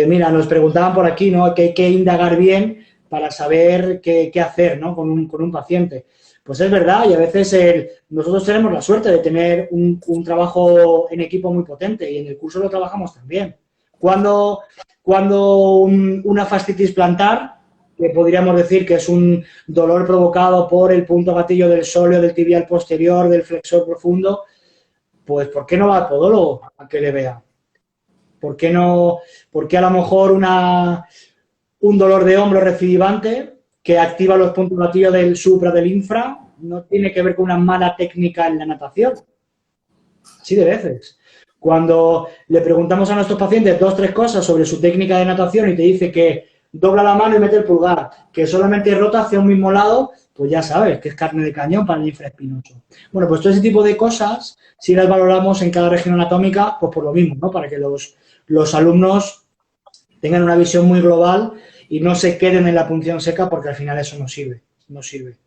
mira, nos preguntaban por aquí, ¿no? Que hay que indagar bien para saber qué hacer, ¿no? Con un paciente. Pues es verdad, y a veces nosotros tenemos la suerte de tener un trabajo en equipo muy potente y en el curso lo trabajamos también. Cuando una fascitis plantar, que podríamos decir que es un dolor provocado por el punto gatillo del sóleo, del tibial posterior, del flexor profundo, pues ¿por qué no va al podólogo a que le vea? ¿Por qué no? ¿Por qué a lo mejor un dolor de hombro recidivante que activa los puntos gatillo del supra, del infra, no tiene que ver con una mala técnica en la natación? Así de veces. Cuando le preguntamos a nuestros pacientes dos, tres cosas sobre su técnica de natación y te dice que dobla la mano y mete el pulgar, que solamente rota hacia un mismo lado, pues ya sabes que es carne de cañón para el infraespinoso. Bueno, pues todo ese tipo de cosas, si las valoramos en cada región anatómica, pues por lo mismo, ¿no? Para que los alumnos tengan una visión muy global y no se queden en la punción seca porque al final eso no sirve, no sirve.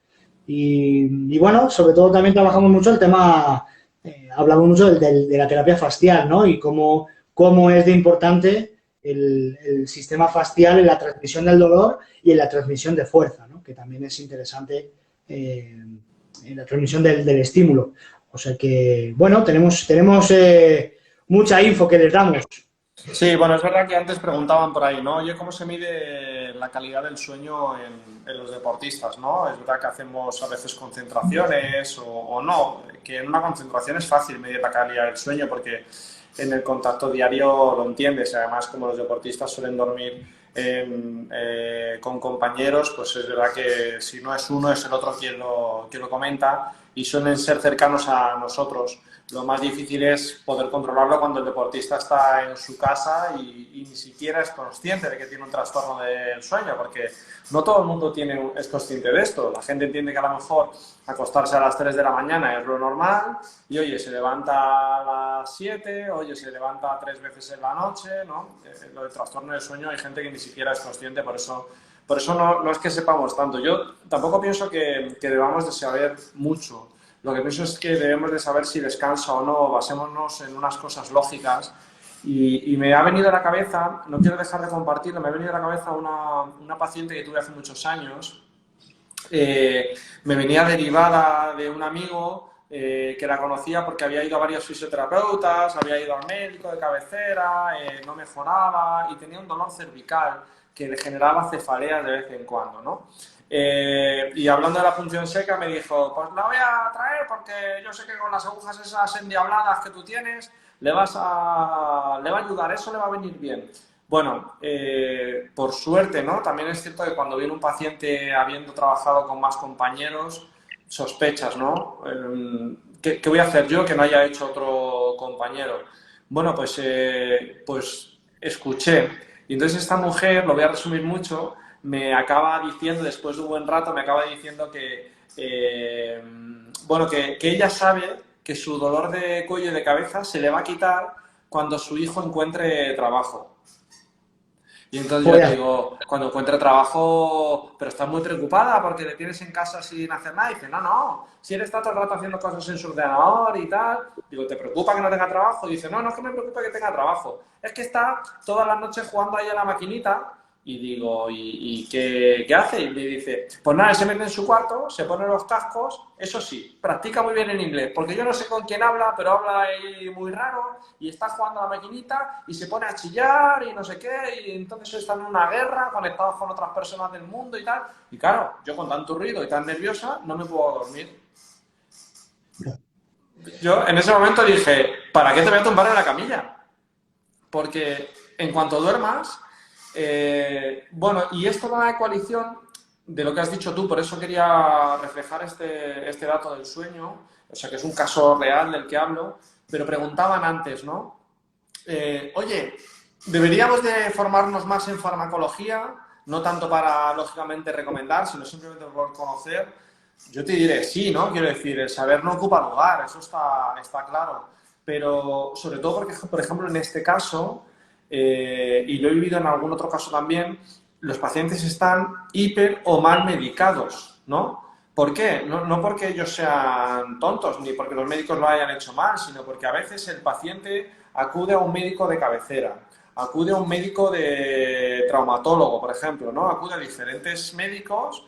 Y bueno, sobre todo también trabajamos mucho el tema, hablamos mucho de la terapia fascial, ¿no? Y cómo es de importante el sistema fascial en la transmisión del dolor y en la transmisión de fuerza, ¿no? Que también es interesante en la transmisión del estímulo. O sea que, bueno, tenemos mucha info que les damos. Sí, bueno, es verdad que antes preguntaban por ahí, ¿no? Oye, ¿cómo se mide la calidad del sueño en los deportistas, ¿no? Es verdad que hacemos a veces concentraciones o no, que en una concentración es fácil medir la calidad del sueño porque en el contacto diario lo entiendes. Además, como los deportistas suelen dormir con compañeros, pues es verdad que si no es uno, es el otro quien lo comenta y suelen ser cercanos a nosotros. Lo más difícil es poder controlarlo cuando el deportista está en su casa y ni siquiera es consciente de que tiene un trastorno del sueño, porque no todo el mundo es consciente de esto. La gente entiende que a lo mejor acostarse a las 3 de la mañana es lo normal y, oye, se levanta a las 7, oye, se levanta 3 veces en la noche, ¿no? Lo del trastorno del sueño hay gente que ni siquiera es consciente, por eso no es que sepamos tanto. Yo tampoco pienso que debamos de saber mucho. Lo que pienso es que debemos de saber si descansa o no, basémonos en unas cosas lógicas. Y me ha venido a la cabeza, no quiero dejar de compartirlo, me ha venido a la cabeza una paciente que tuve hace muchos años. Me venía derivada de un amigo que la conocía porque había ido a varios fisioterapeutas, había ido al médico de cabecera, no mejoraba y tenía un dolor cervical que le generaba cefaleas de vez en cuando, ¿no? Y hablando de la punción seca me dijo, pues la voy a traer porque yo sé que con las agujas esas endiabladas que tú tienes le va a ayudar, eso le va a venir bien. Bueno, por suerte, ¿no? También es cierto que cuando viene un paciente habiendo trabajado con más compañeros, sospechas, ¿no? ¿Qué voy a hacer yo que no haya hecho otro compañero? Bueno, pues escuché. Y entonces esta mujer, lo voy a resumir mucho, me acaba diciendo, después de un buen rato, me acaba diciendo bueno, que ella sabe que su dolor de cuello y de cabeza se le va a quitar cuando su hijo encuentre trabajo. Y entonces yo le digo, cuando encuentre trabajo, pero estás muy preocupada porque le tienes en casa sin hacer nada. Y dice, no, si él está todo el rato haciendo cosas en su ordenador y tal. Digo, ¿te preocupa que no tenga trabajo? Y dice, no es que me preocupa que tenga trabajo. Es que está todas las noches jugando ahí a la maquinita. Y digo, ¿y qué hace? Y me dice, pues nada, se mete en su cuarto, se pone los cascos, eso sí, practica muy bien en inglés, porque yo no sé con quién habla, pero habla ahí muy raro, y está jugando a la maquinita, y se pone a chillar, y no sé qué, y entonces está en una guerra, conectados con otras personas del mundo y tal, y claro, yo con tanto ruido y tan nerviosa, no me puedo dormir. Yo en ese momento dije, ¿para qué te voy a tumbar en la camilla? Porque en cuanto duermas, bueno, y esto va a coalición de lo que has dicho tú, por eso quería reflejar este dato del sueño, o sea que es un caso real del que hablo, pero preguntaban antes, ¿no? Oye, ¿deberíamos de formarnos más en farmacología? No tanto para, lógicamente, recomendar, sino simplemente por conocer. Yo te diré sí, ¿no? Quiero decir, el saber no ocupa lugar, eso está claro. Pero sobre todo porque, por ejemplo, en este caso, y lo he vivido en algún otro caso también, los pacientes están hiper o mal medicados, ¿no? ¿Por qué? No porque ellos sean tontos ni porque los médicos lo hayan hecho mal, sino porque a veces el paciente acude a un médico de cabecera, acude a un médico de traumatólogo, por ejemplo, ¿no? Acude a diferentes médicos,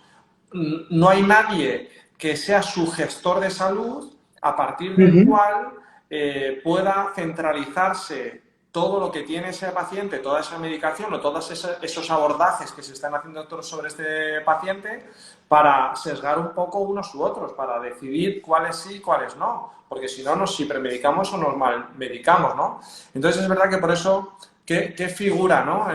no hay nadie que sea su gestor de salud a partir del cual pueda centralizarse todo lo que tiene ese paciente, toda esa medicación o todos esos abordajes que se están haciendo sobre este paciente para sesgar un poco unos u otros, para decidir cuáles sí y cuáles no, porque si no nos hipermedicamos o nos malmedicamos, ¿no? Entonces es verdad que por eso, ¿qué figura, ¿no?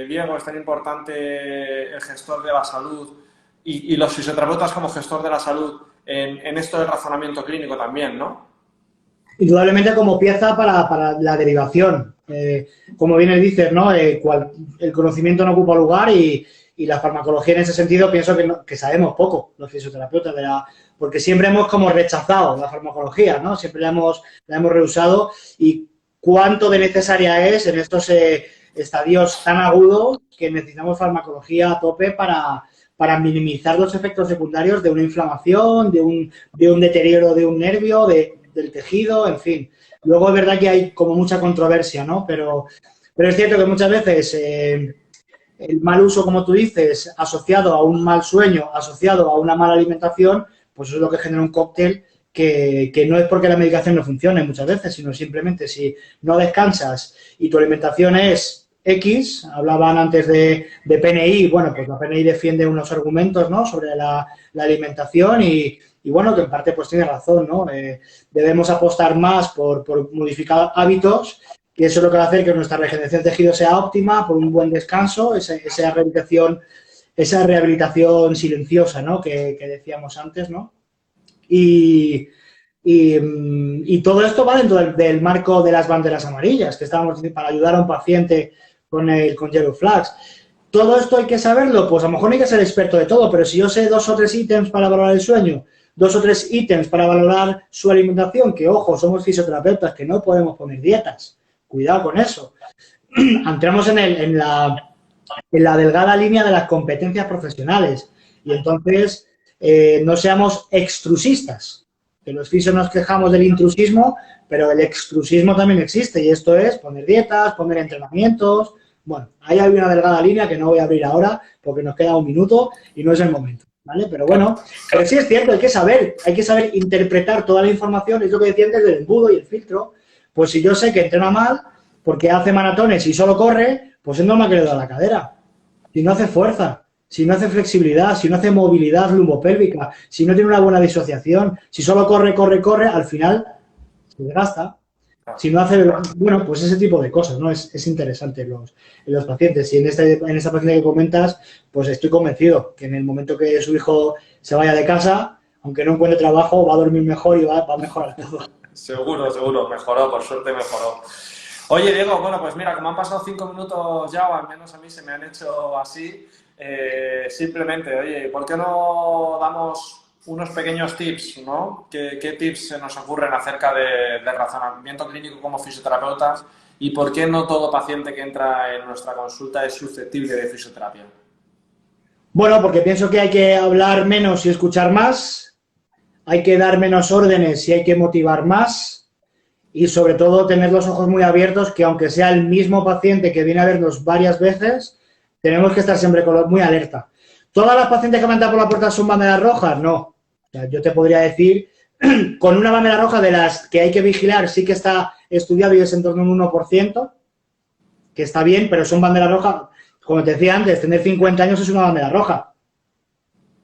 Diego, es tan importante el gestor de la salud y los fisioterapeutas como gestor de la salud en esto del razonamiento clínico también, ¿no? Indudablemente como pieza para la derivación. Como bien dices, ¿no? El conocimiento no ocupa lugar y la farmacología en ese sentido pienso que sabemos poco los fisioterapeutas, porque siempre hemos como rechazado la farmacología, ¿no? Siempre la hemos rehusado y cuánto de necesaria es en estos estadios tan agudos que necesitamos farmacología a tope para minimizar los efectos secundarios de una inflamación, de un deterioro de un nervio, del tejido, en fin. Luego es verdad que hay como mucha controversia, ¿no? Pero es cierto que muchas veces el mal uso, como tú dices, asociado a un mal sueño, asociado a una mala alimentación, pues eso es lo que genera un cóctel que no es porque la medicación no funcione muchas veces, sino simplemente si no descansas y tu alimentación es X, hablaban antes de PNI, bueno, pues la PNI defiende unos argumentos, ¿no?, sobre la alimentación y bueno, que en parte pues tiene razón, ¿no? Debemos apostar más por modificar hábitos, que eso es lo que va a hacer que nuestra regeneración de tejido sea óptima, por un buen descanso, esa rehabilitación silenciosa, ¿no?, que decíamos antes, ¿no? Y todo esto va dentro del marco de las banderas amarillas, que estábamos diciendo, para ayudar a un paciente con Yellow Flags. ¿Todo esto hay que saberlo? Pues a lo mejor no hay que ser experto de todo, pero si yo sé 2 o 3 ítems para valorar el sueño, 2 o 3 ítems para valorar su alimentación, que ojo, somos fisioterapeutas, que no podemos poner dietas. Cuidado con eso. Entramos en la delgada línea de las competencias profesionales y entonces no seamos extrusistas. Que los fisios nos quejamos del intrusismo, pero el extrusismo también existe y esto es poner dietas, poner entrenamientos. Bueno, ahí hay una delgada línea que no voy a abrir ahora porque nos queda un minuto y no es el momento, ¿vale? Pero bueno, pero sí es cierto, hay que saber interpretar toda la información, es lo que decía antes del embudo y el filtro. Pues si yo sé que entrena mal porque hace maratones y solo corre, pues es normal que le da la cadera. Si no hace fuerza, si no hace flexibilidad, si no hace movilidad lumbopélvica, si no tiene una buena disociación, si solo corre, al final se desgasta. Si no hace, bueno, pues ese tipo de cosas, ¿no? Es interesante en los pacientes. Y en esta paciente que comentas, pues estoy convencido que en el momento que su hijo se vaya de casa, aunque no encuentre trabajo, va a dormir mejor y va a mejorar todo. Seguro, mejoró, por suerte mejoró. Oye, Diego, bueno, pues mira, como han pasado 5 minutos ya, o al menos a mí se me han hecho así, simplemente, oye, ¿por qué no damos unos pequeños tips, ¿no? ¿Qué tips se nos ocurren acerca del razonamiento clínico como fisioterapeutas y por qué no todo paciente que entra en nuestra consulta es susceptible de fisioterapia? Bueno, porque pienso que hay que hablar menos y escuchar más, hay que dar menos órdenes y hay que motivar más y sobre todo tener los ojos muy abiertos, que aunque sea el mismo paciente que viene a vernos varias veces, tenemos que estar siempre muy alerta. ¿Todas las pacientes que me entran por la puerta son banderas rojas? No. O sea, yo te podría decir, con una bandera roja de las que hay que vigilar, sí que está estudiado y es en torno a un 1%, que está bien, pero son banderas rojas. Como te decía antes, tener 50 años es una bandera roja.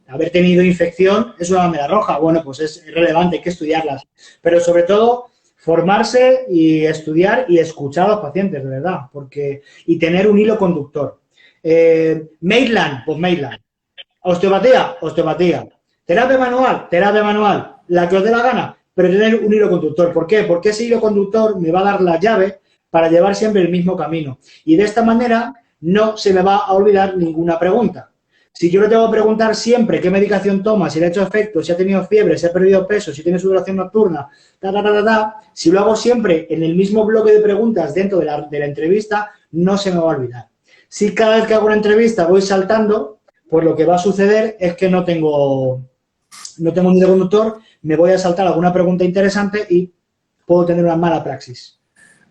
Haber tenido infección es una bandera roja. Bueno, pues es relevante, hay que estudiarlas. Pero sobre todo, formarse y estudiar y escuchar a los pacientes, de verdad. Y tener un hilo conductor. Maitland, pues Maitland. Osteopatía. Terapia manual. La que os dé la gana. pero tener un hilo conductor. ¿Por qué? Porque ese hilo conductor me va a dar la llave para llevar siempre el mismo camino. Y de esta manera no se me va a olvidar ninguna pregunta. Si yo le tengo que preguntar siempre qué medicación toma, si le ha hecho efecto, si ha tenido fiebre, si ha perdido peso, si tiene sudoración nocturna, si lo hago siempre en el mismo bloque de preguntas dentro de la entrevista, no se me va a olvidar. Si cada vez que hago una entrevista voy saltando, pues lo que va a suceder es que no tengo un hilo conductor, me voy a saltar alguna pregunta interesante y puedo tener una mala praxis.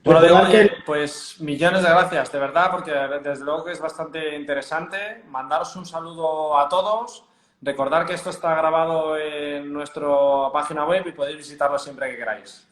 Bueno, Diego, oye, pues millones de gracias, de verdad, porque desde luego que es bastante interesante. Mandaros un saludo a todos. Recordad que esto está grabado en nuestra página web y podéis visitarlo siempre que queráis.